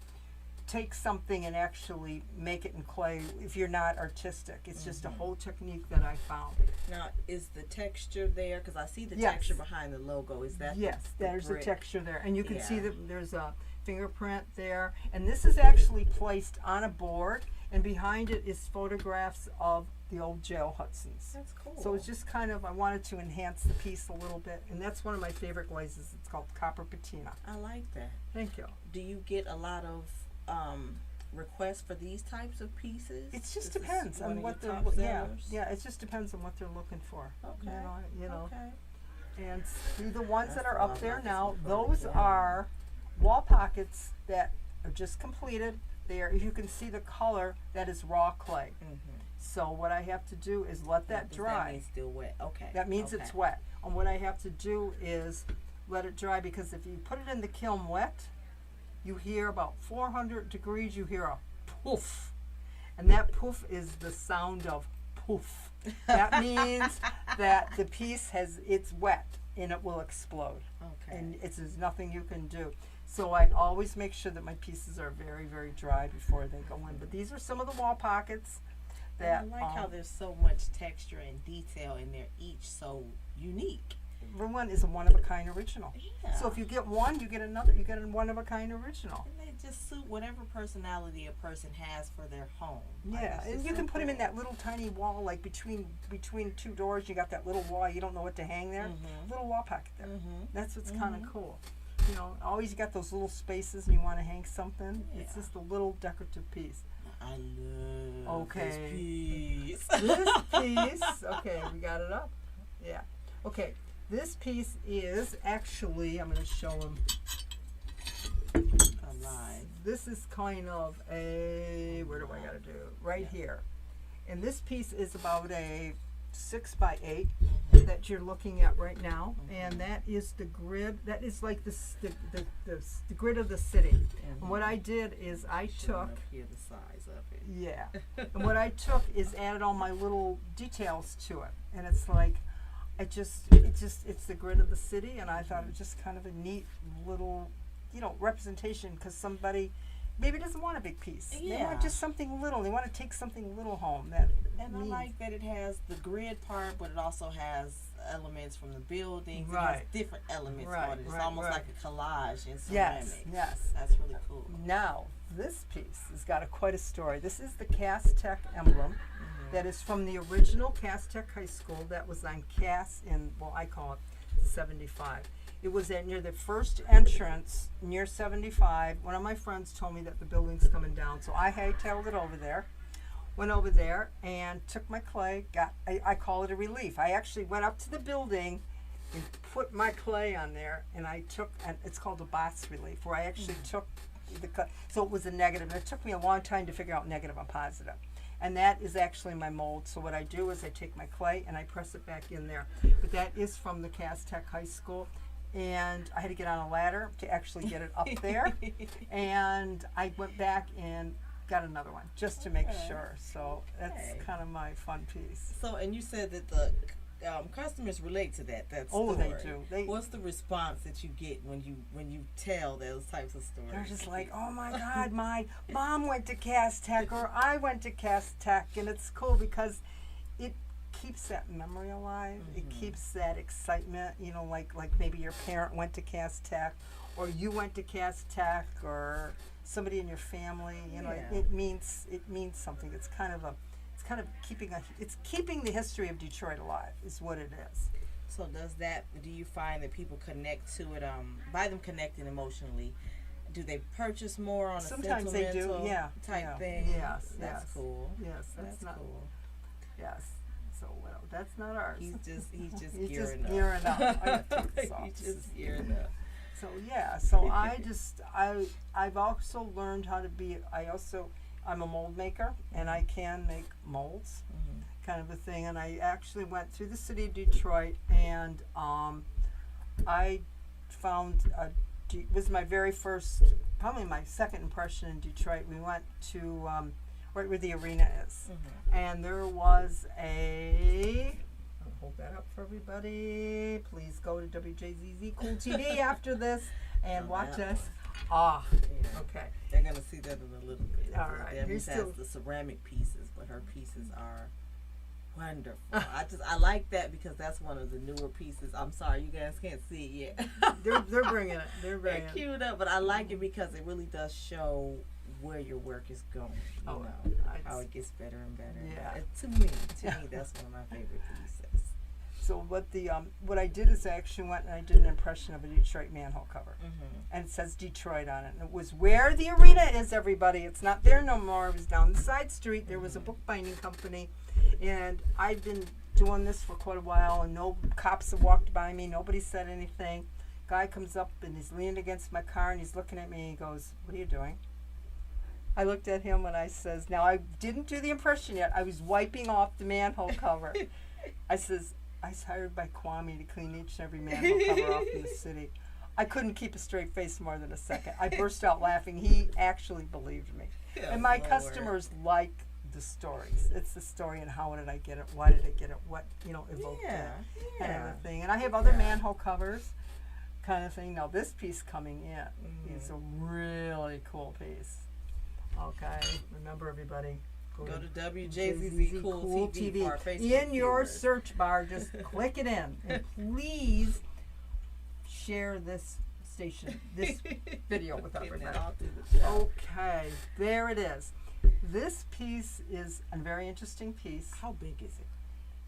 take something and actually make it in clay if you're not artistic. It's just a whole technique that I found. Now, is the texture there? Because I see the Yes. texture behind the logo. Is that Yes, there's the brick? texture there. And you can see Yeah. that there's a fingerprint there. And this is actually placed on a board, and behind it is photographs of the old Jail Hudsons. That's cool. So it's just kind of, I wanted to enhance the piece a little bit. And that's one of my favorite glazes. It's called copper patina. I like that. Thank you. Do you get a lot of requests for these types of pieces? It just This is depends one on of what your they're top yeah, sellers? yeah, it just depends on what they're looking for. Okay. You know. Okay. And see the ones That's that are the up wall there pockets now, we put those together. are wall pockets that are just completed. There, you can see the color, that is raw clay. Mhm. So what I have to do is let that Does dry. That means still wet. Okay. That means okay. it's wet. And what I have to do is let it dry, because if you put it in the kiln wet, you hear about 400 degrees, you hear a poof. And that poof is the sound of poof. That means that the piece it's wet and it will explode. Okay. And there's nothing you can do. So I always make sure that my pieces are very, very dry before they go in. But these are some of the wall pockets that I like how there's so much texture and detail, and they're each so unique. one is a one-of-a-kind original. Yeah. So if you get one, you get another. You get a one-of-a-kind original. And they just suit whatever personality a person has for their home. Like, Yeah, it's and just you so can put them in cool. that little tiny wall, like between 2 doors. You got that little wall. You don't know what to hang there. Mhm. Little wall pocket there. Mhm. That's what's kind of Mhm. cool. You know, always you got those little spaces, and you want to hang something. It's Yeah. just a little decorative piece. I love Okay. this piece. This piece, okay, we got it up. Yeah. Okay, this piece is actually, I'm going to show them. Alive. This is kind of where do I got to do? Right here. And this piece is about a 6x8 that you're looking at right now. And that is the grid, that is like the grid of the city. And what I did is I Showing took, up here the size of it. yeah. And what I took is added all my little details to it. And it's like, it's the grid of the city, and I thought it was just kind of a neat little, representation, because somebody maybe doesn't want a big piece. They Yeah. want just something little. They want to take something little home. And I like that it has the grid part, but it also has elements from the buildings. It Right. has different elements Right, on it. It's right, almost right. like a collage in ceramic. Yes, yes. That's really cool. Now, this piece has got quite a story. This is the Cass Tech emblem that is from the original Cass Tech High School that was on Cass in, well, I call it 75. It was near the first entrance near 75. One of my friends told me that the building's coming down, so I hightailed it over there. Went over there and took my clay. I call it a relief. I actually went up to the building and put my clay on there, and it's called a bas relief, where I actually took so it was a negative, and it took me a long time to figure out negative and positive. And that is actually my mold. So what I do is I take my clay and I press it back in there. But that is from the Cass Tech High School. And I had to get on a ladder to actually get it up there. And I went back and got another one just to make sure. So that's kind of my fun piece. So, and you said that the customers relate to that. Oh, story. they do. What's the response that you get when you tell those types of stories? They're just like, oh my God, my mom went to Cass Tech, or I went to Cass Tech. And it's cool because it keeps that memory alive. It keeps that excitement, you know, like maybe your parent went to Cass Tech, or you went to Cass Tech, or somebody in your family, you know, it means something. It's kind of keeping the history of Detroit alive is what it is. So do you find that people connect to it, by them connecting emotionally, do they purchase more on a Sometimes sentimental they do, type thing? Yes, That's cool. Yes, that's cool. Yes. So well, that's not ours. He's just He's gearing just up. gearing up. I got to take this off. He's just gearing up. So yeah, so I've also learned how to be. I'm a mold maker, and I can make molds, kind of a thing. And I actually went through the city of Detroit, and I found it was my very first, probably my second impression in Detroit. We went to right where the arena is, and there was I'll hold that up for everybody. Please go to WJZZ Cool TV after this and watch us. Okay. They're gonna see that in a little bit. All right. Debbie has the ceramic pieces, but her pieces are wonderful. I like that because that's one of the newer pieces. I'm sorry, you guys can't see it yet. they're bringing it. They're bringing it. Cute up, but I like it because it really does show where your work is going. You know how it gets better and better. Yeah. To me, that's one of my favorite pieces. So what I did is I actually went and I did an impression of a Detroit manhole cover, and it says Detroit on it. And it was where the arena is, everybody. It's not there no more. It was down the side street. There was a bookbinding company, and I've been doing this for quite a while, and no cops have walked by me. Nobody said anything. Guy comes up and he's leaning against my car and he's looking at me and he goes, "What are you doing?" I looked at him and I says, now I didn't do the impression yet. I was wiping off the manhole cover. I says, I was hired by Kwame to clean each and every manhole cover off in the city. I couldn't keep a straight face more than a second. I burst out laughing. He actually believed me. And my customers like the stories. It's the story and how did I get it? Why did I get it? What, evoked it? Kind of a thing. And I have other manhole covers kind of thing. Now this piece coming in is a really cool piece. Okay, remember everybody. Go to WJZZ Cool TV for our Facebook in your viewers. search bar. Just click it in, and please share this station, this video with everybody. Okay, there it is. This piece is a very interesting piece. How big is it?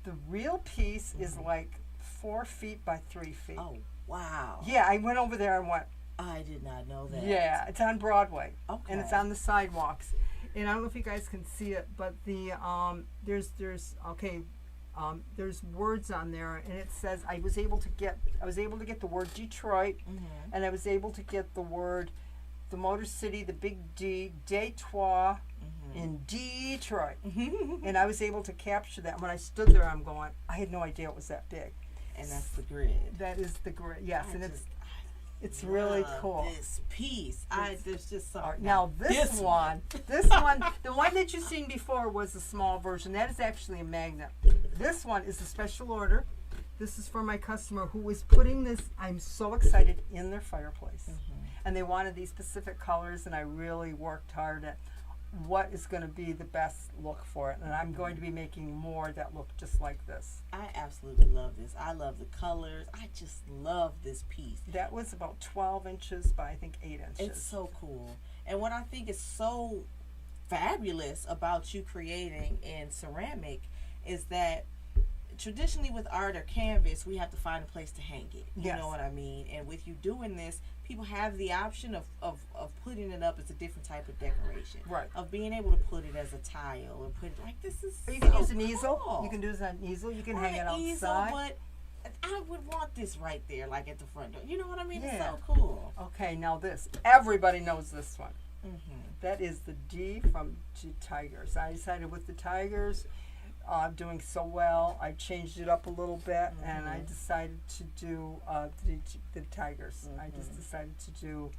The real piece is like 4 feet by 3 feet. Oh, wow. Yeah, I went over there and went. I did not know that. Yeah, it's on Broadway. Okay. And it's on the sidewalks. And I don't know if you guys can see it, but the there's words on there, and it says I was able to get the word Detroit, and I was able to get the word the Motor City, the big D, Detroit, in Detroit, and I was able to capture that. When I stood there, I'm going, I had no idea it was that big. And that's the grid. That is the grid. Yes, and it's really cool. This piece, there's just something. Now this one, the one that you've seen before was a small version. That is actually a magnet. This one is a special order. This is for my customer who is putting this. I'm so excited in their fireplace. and they wanted these specific colors, and I really worked hard at what is going to be the best look for it, and I'm going to be making more that look just like this. I absolutely love this. I love the colors. I just love this piece. That was about 12 inches by I think 8 inches. It's so cool. And what I think is so fabulous about you creating in ceramic is that traditionally with art or canvas, we have to find a place to hang it. You Yes. know what I mean? And with you doing this, people have the option of putting it up as a different type of decoration. Right. Of being able to put it as a tile or put it like this is Or you can so use an easel. cool. You can do this on an easel. You can Or hang it an easel, outside. but I would want this right there, like at the front door. You know what I mean? Yeah. It's so cool. Okay, now this. Everybody knows this one. Mm-hmm. That is the D from Tigers. I decided with the Tigers doing so well, I changed it up a little bit, and I decided to do the Tigers. I just decided to do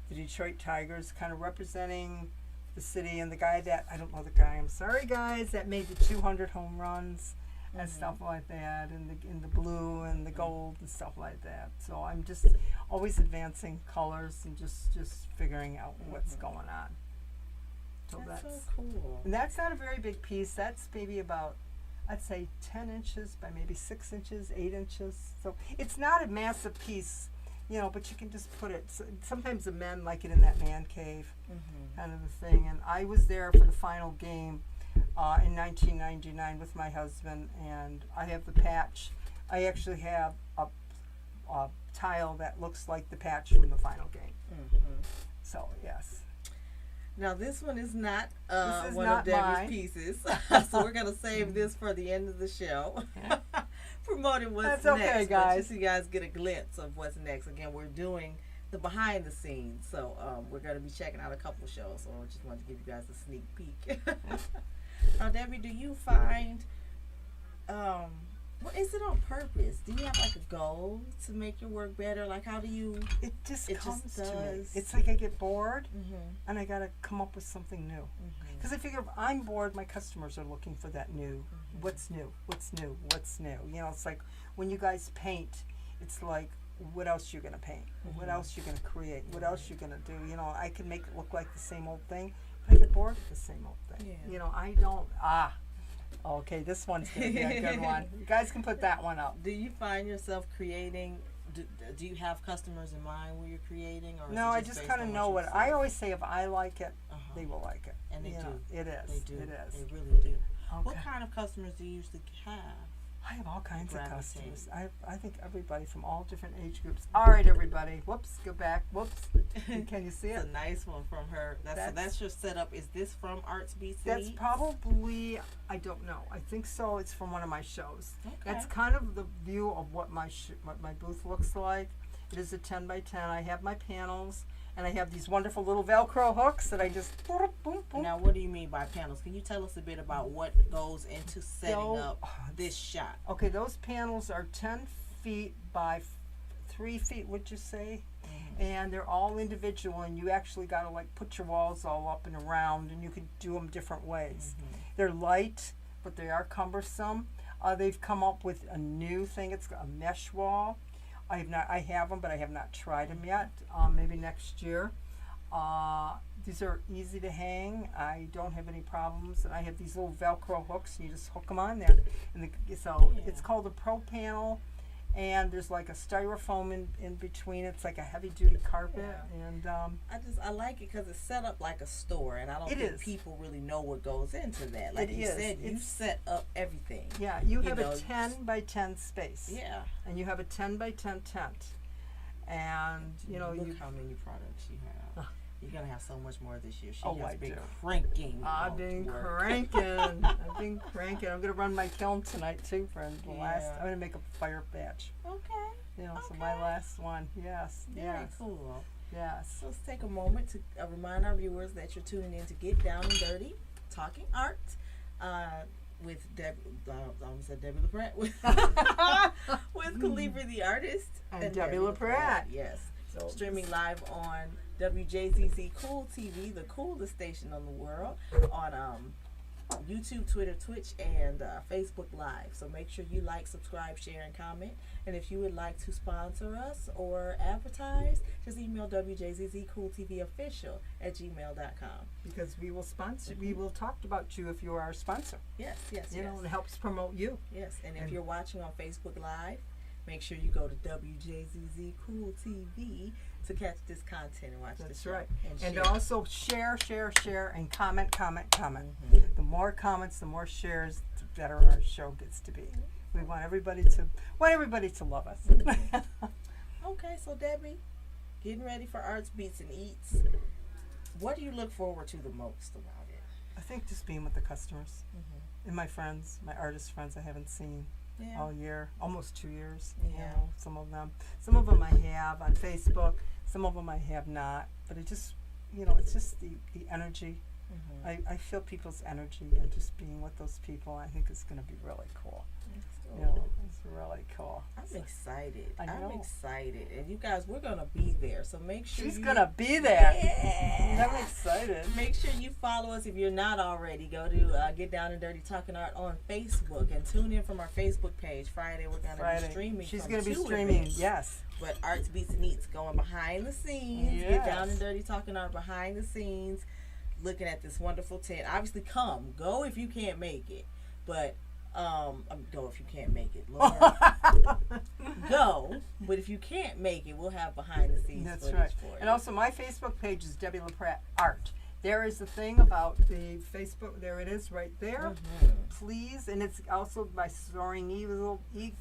the Detroit Tigers, kind of representing the city, and the guy that, I don't know the guy, I'm sorry guys, that made the 200 home runs and stuff like that, and in the blue and the gold and stuff like that. So I'm just always advancing colors and just figuring out what's going on. So That's so that's cool. and that's not a very big piece. That's maybe about, I'd say 10 inches by maybe 6 inches, 8 inches. So it's not a massive piece, you know, but you can just put it. Sometimes the men like it in that man cave kind of a thing. And I was there for the final game in 1999 with my husband, and I have the patch. I actually have a tile that looks like the patch from the final game. So, yes. Now this one is not This is one not of Debbie's mine. pieces, so we're gonna save this for the end of the show. Promoting what's That's okay, next, guys. But just so you guys get a glimpse of what's next. Again, we're doing the behind the scenes, so we're gonna be checking out a couple shows. So I just wanted to give you guys a sneak peek. Now, Debbie, do you find well, is it on purpose? Do you have like a goal to make your work better? Like, how do you? It just It comes just to me. does. It's like I get bored, Mm-hmm. and I gotta come up with something new. Because I figure if I'm bored, my customers are looking for that new. What's new? What's new? What's new? You know, it's like when you guys paint, it's like, what else you gonna paint? What else you gonna create? What else you gonna do? You know, I can make it look like the same old thing, but I get bored with the same old thing. Yeah. You know, I don't. Okay, this one's gonna be a good one. You guys can put that one up. Do you find yourself creating? Do you have customers in mind when you're creating, or is No, it I just based kind of on know you what see? I always say. If I like it, Uh-huh. they will like it. And they You do. know, it is. They do. It is. They really do. Okay. What kind of customers do you usually have? I have all kinds of Gravitate. customers. I think everybody from all different age groups. All right, everybody. Whoops, go back. Whoops. Can you see It's it? a nice one from her. That's your setup. Is this from Arts BC? That's probably, I don't know. I think so. It's from one of my shows. Okay. That's kind of the view of what my booth looks like. It is a 10 by 10. I have my panels, and I have these wonderful little Velcro hooks that I just boom, boom, boom. Now, what do you mean by panels? Can you tell us a bit about what goes into setting up this shot? Okay, those panels are 10 feet by 3 feet, would you say? And they're all individual, and you actually got to like put your walls all up and around, and you can do them different ways. They're light, but they are cumbersome. They've come up with a new thing. It's a mesh wall. I have them, but I have not tried them yet. Maybe next year. These are easy to hang. I don't have any problems, and I have these little Velcro hooks, and you just hook them on there. And so it's called a Pro Panel, and there's like a styrofoam in between. It's like a heavy-duty carpet, and I like it because it's set up like a store, and I don't It think is. people really know what goes into that. Like It you is. said, you It's- set up everything. yeah, you have know, a 10 by 10 space, Yeah. and you have a 10 by 10 tent, and you know Look how many products you have. You're gonna have so much more this year. She Oh, has I been do. cranking. I've out been work. cranking. I've been cranking. I'm gonna run my kiln tonight too, friend. Yeah. I'm gonna make a fire batch. Okay. You know, so my Okay. last one. Yes. Very Yes. cool. Yes. So let's take a moment to remind our viewers that you're tuning in to Get Down and Dirty, Talking Art, with Debbie. I almost said Debbie LaPrette with Calibra the artist And Debbie LaPrette. Yes. So Streaming live on WJZZ Cool TV, the coolest station on the world, on YouTube, Twitter, Twitch, and Facebook Live. So make sure you like, subscribe, share, and comment. And if you would like to sponsor us or advertise, just email wjzzcooltvofficial@gmail.com. Because we will sponsor. We will talk about you if you are our sponsor. Yes. You know, it helps promote you. Yes, and if you're watching on Facebook Live, make sure you go to WJZZ Cool TV to catch this content and watch the show. That's right. And share. also share, and comment. The more comments, the more shares, the better our show gets to be. We want everybody to love us. Okay, so Debbie, getting ready for Arts, Beats, and Eats. What do you look forward to the most about it? I think just being with the customers and my friends, my artist friends I haven't seen all year, almost 2 years. Yeah. You know, some of them I have on Facebook, some of them I have not. But it just, you know, it's just the energy. I feel people's energy, and just being with those people, I think is going to be really cool. You know, it's really cool. I'm excited. I'm excited. And you guys, we're going to be there. So make sure She's going to be there. Yeah. I'm excited. Make sure you follow us if you're not already. Go to Get Down and Dirty Talking Art on Facebook and tune in from our Facebook page. Friday, we're going to be streaming. She's going to be streaming, events. yes. But Arts, Beats, and Eats going behind the scenes. Yes. Get Down and Dirty Talking Art behind the scenes. Looking at this wonderful tent. Obviously, go if you can't make it. But go if you can't make it, Lord. Go, but if you can't make it, we'll have behind the scenes footage for you. And also, my Facebook page is Debbie LaPratt Art. There is the thing about the Facebook. There it is, right there. Please, and it's also by Soaring Eagle, the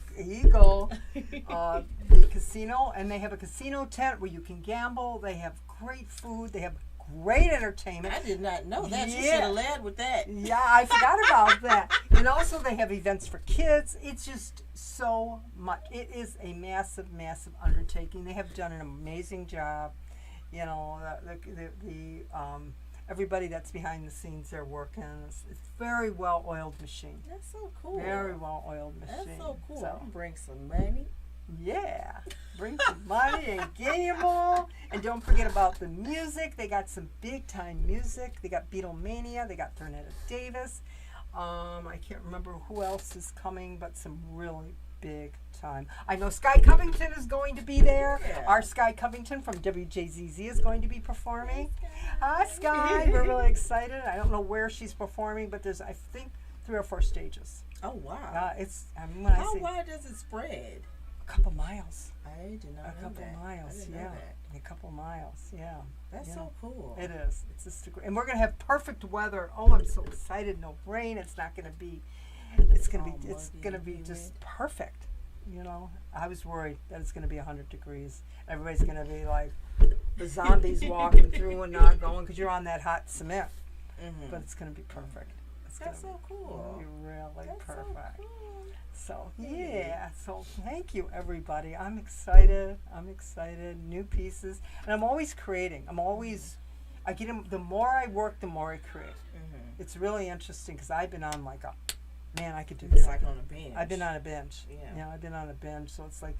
casino, and they have a casino tent where you can gamble. They have great food. They have great entertainment. I did not know that. You should have led with that. Yeah, I forgot about that. And also they have events for kids. It's just so much. It is a massive, massive undertaking. They have done an amazing job. You know, the everybody that's behind the scenes, they're working. It's very well-oiled machine. That's so cool. Very well-oiled machine. That's so cool. So, bring some money. Yeah, bring some money and gamble. And don't forget about the music. They got some big-time music. They got Beatlemania. They got Thornetta Davis. I can't remember who else is coming, but some really big time. I know Sky Covington is going to be there. Yeah. Our Sky Covington from WJZZ is going to be performing. Hi, Sky. We're really excited. I don't know where she's performing, but there's, I think, 3 or 4 stages. Oh, wow. How wide does it spread? A couple miles. I did not know that. A couple miles, yeah. A couple miles, yeah. That's so cool. It is. It's just and we're gonna have perfect weather. Oh, I'm so excited. No rain. It's not gonna be. It's gonna be. It's gonna be just perfect. You know, I was worried that it's gonna be 100 degrees. Everybody's gonna be like the zombies walking through and not going because you're on that hot cement. But it's gonna be perfect. That's so cool. Be really perfect. So cool. So yeah, so thank you everybody. I'm excited. New pieces, and I'm always creating. I get them. The more I work, the more I create. It's really interesting because I've been on like I could do this. Like on a binge. I've been on a binge. Yeah, I've been on a binge. So it's like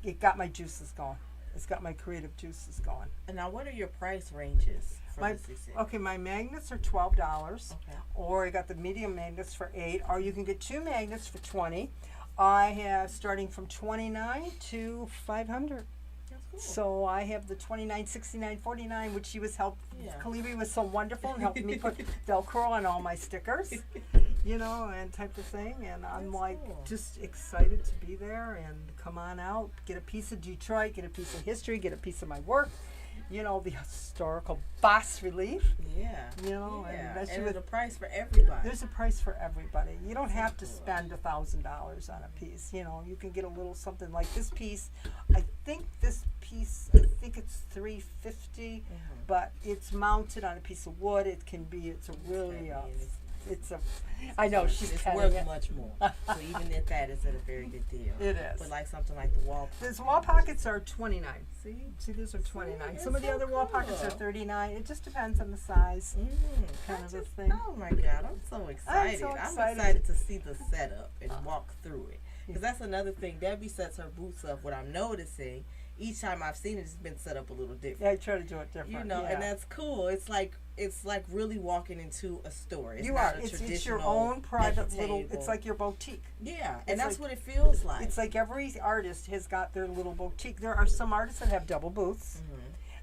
it got my juices going. It's got my creative juices going. And now, what are your price ranges for my magnets are $12, or I got the medium magnets for $8, or you can get 2 magnets for $20. I have starting from $29 to $500. That's cool. So I have the $29, $69, $49, which she was Kalibi was so wonderful and helped me put Velcro on all my stickers, you know, and type of thing. And I'm just excited to be there and come on out, get a piece of Detroit, get a piece of history, get a piece of my work. You know, the historical bas relief. Yeah. You know, and there's a price for everybody. There's a price for everybody. You don't have to spend $1,000 on a piece. You know, you can get a little something like this piece. I think it's $350, but it's mounted on a piece of wood. It can be. It's a really. I know she's worth much more. So even at that, it's at a very good deal. It is. But like something like the wall pockets. These wall pockets are $29. See, these are $29. Some of the other wall pockets are $39. It just depends on the size, kind of a thing. Oh my God, I'm so excited. I'm excited to see the setup and walk through it. Because that's another thing. Debbie sets her booths up. What I'm noticing, each time I've seen it, it's been set up a little different. Yeah, I try to do it different. You know, and that's cool. It's like it's like really walking into a store. It's You not are. a It's your traditional own private at the little. table. It's like your boutique. Yeah, It's and that's like- what it feels like. It's like every artist has got their little boutique. There are some artists that have double booths.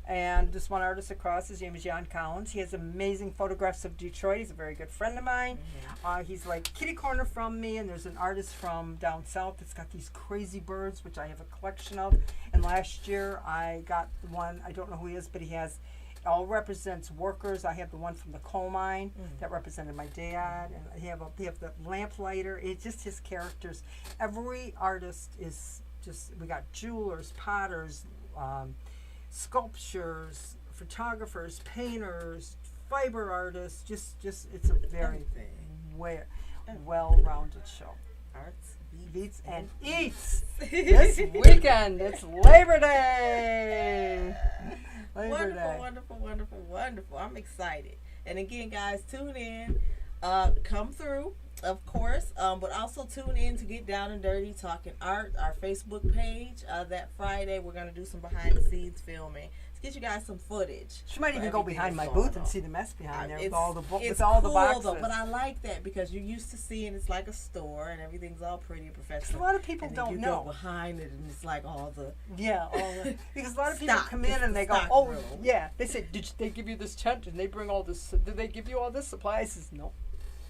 And this one artist across, his name is John Collins. He has amazing photographs of Detroit. He's a very good friend of mine. He's like kitty corner from me, and there's an artist from down south that's got these crazy birds, which I have a collection of. And last year I got the one, I don't know who he is, but he has, all represents workers. I have the one from the coal mine that represented my dad, and they have the lamplighter. It's just his characters. Every artist is just, we got jewelers, potters, sculptures, photographers, painters, fiber artists. Just it's a very well-rounded show. Arts, Beats and eats. This weekend, it's Labor Day. Wonderful. I'm excited. And again, guys, tune in. Come through, of course, but also tune in to Get Down and Dirty Talking Art, our Facebook page. That Friday, we're going to do some behind-the-scenes filming to get you guys some footage. She might even go behind my booth and see the mess behind there with all the books, with all the boxes. Though, but I like that because you're used to seeing it's like a store and everything's all pretty and professional. A lot of people and don't you know. Go behind it and it's like all the because a lot of people come in and they go, room. They say, did they give you this tent and they bring all this? Did they give you all this supply? I says no.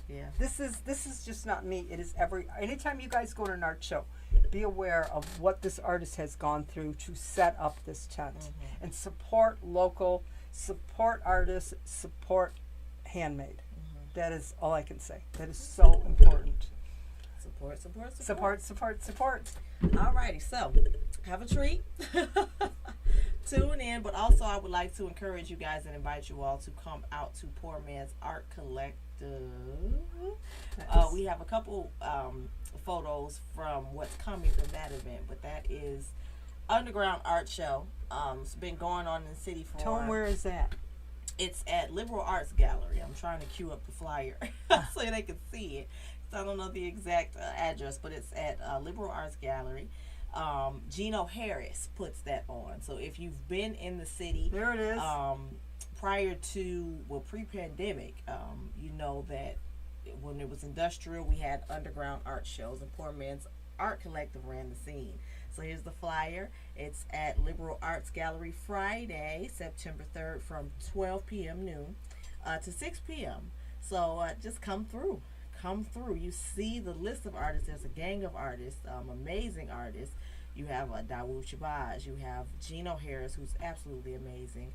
Yeah. This is just not me. It is anytime you guys go to an art show, be aware of what this artist has gone through to set up this tent and support local, support artists, support handmade. That is all I can say. That is so important. Support. Alrighty, so have a treat. Tune in, but also I would like to encourage you guys and invite you all to come out to Poor Man's Art Collective. We have a couple photos from what's coming from that event, but that is Underground Art Show. It's been going on in the city for. Tell them where is that? It's at Liberal Arts Gallery. I'm trying to cue up the flyer so they can see it. So I don't know the exact address, but it's at Liberal Arts Gallery. Gino Harris puts that on. So if you've been in the city, there it is. Prior to, pre-pandemic, you know that when it was industrial, we had underground art shows, and Poor Man's Art Collective ran the scene. So here's the flyer. It's at Liberal Arts Gallery Friday, September 3rd from 12 p.m. noon to 6 p.m. So just come through. You see the list of artists. There's a gang of artists, amazing artists. You have Dawood Shabazz. You have Gino Harris, who's absolutely amazing.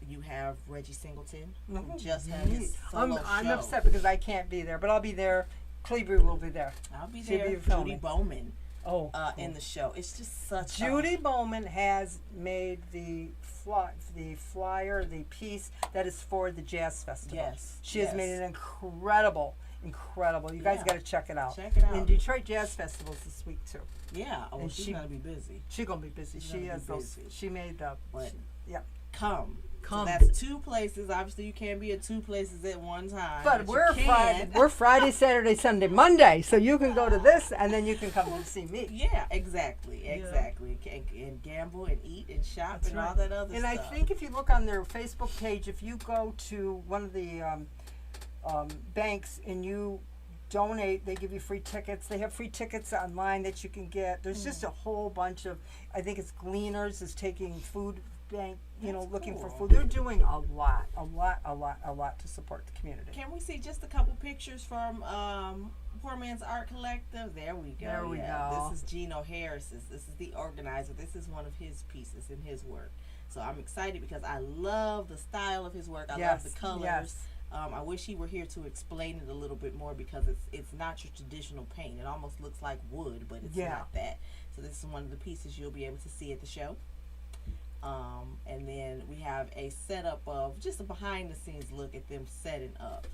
You have Reggie Singleton, who just had his solo I'm show. upset because I can't be there, but I'll be there. Cleaver will be there. I'll be She'll there. be Judy Bowman. Cool. In the show. It's just such Judy Bowman has made the flyer, the piece that is for the Jazz Festival. Yes. She has made it incredible. You guys got to check it out. Check it out. And Detroit Jazz Festival's this week too. Yeah. Oh, and she's gonna be busy. She's gonna be busy. She has those. She made the. Come. Come. So that's two places. Obviously, you can't be at two places at one time. But we're Friday. We're Friday, Saturday, Sunday, Monday. So you can go to this, and then you can come and see me. Yeah, exactly. And gamble and eat and shop all that other stuff. And I think if you look on their Facebook page, if you go to one of the banks and you donate, they give you free tickets. They have free tickets online that you can get. There's just a whole bunch of. I think it's Gleaners is taking food bank. Looking for food. They're doing a lot to support the community. Can we see just a couple pictures from Poor Man's Art Collective? There we go. There we go. This is Gino Harris's. This is the organizer. This is one of his pieces in his work. So I'm excited because I love the style of his work. I love the colors. Yes. I wish he were here to explain it a little bit more because it's not your traditional paint. It almost looks like wood, but it's not that. So this is one of the pieces you'll be able to see at the show. And then we have a setup of just a behind the scenes look at them setting up,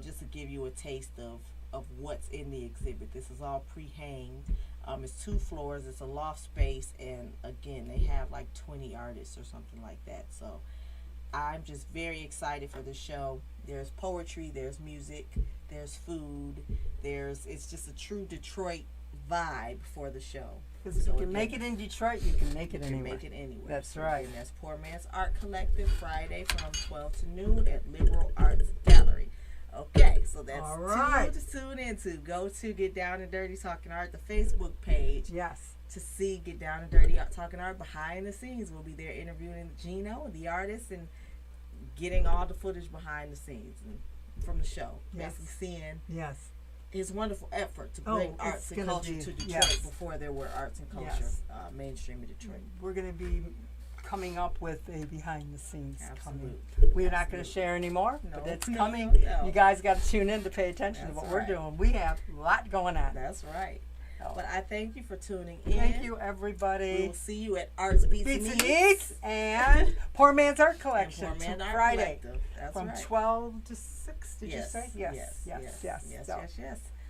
just to give you a taste of what's in the exhibit. This is all pre-hanged. It's 2 floors. It's a loft space. And again, they have like 20 artists or something like that. So I'm just very excited for the show. There's poetry, there's music, there's food, it's just a true Detroit vibe for the show. Because if you can make it in Detroit, you can make it anywhere. You can make it anywhere. That's so right. And that's Poor Man's Art Collective, Friday from 12 to noon at Liberal Arts Gallery. Okay, so that's all right. to tune into. Go to Get Down and Dirty Talking Art, the Facebook page. Yes. To see Get Down and Dirty Talking Art behind the scenes. We'll be there interviewing Gino, the artist, and getting all the footage behind the scenes and from the show. Yes. Basically seeing his wonderful effort to bring arts and culture to Detroit before there were arts and culture mainstream in Detroit. We're going to be coming up with a behind the scenes coming. Absolutely. We're not going to share anymore, but it's coming. No. You guys got to tune in to pay attention to what we're doing. We have a lot going on. That's right. But I thank you for tuning in. Thank you, everybody. We will see you at Arts Beats and Eats and Poor Man's Art Collection Friday from 12 to 6. Did you say? Yes.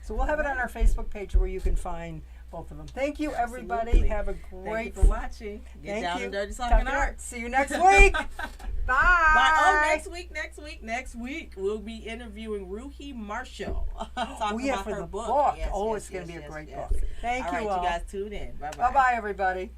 So we'll have it on our Facebook page where you can find both of them. Thank you, everybody. Have a great. Thank you for watching. Get Down and Dirty Talking Art. See you next week. Bye. Oh, next week we'll be interviewing Ruhi Marshall. Talking about for her the book. It's going to be a great book. Thank you all. All right, you guys tune in. Bye bye. Bye bye, everybody.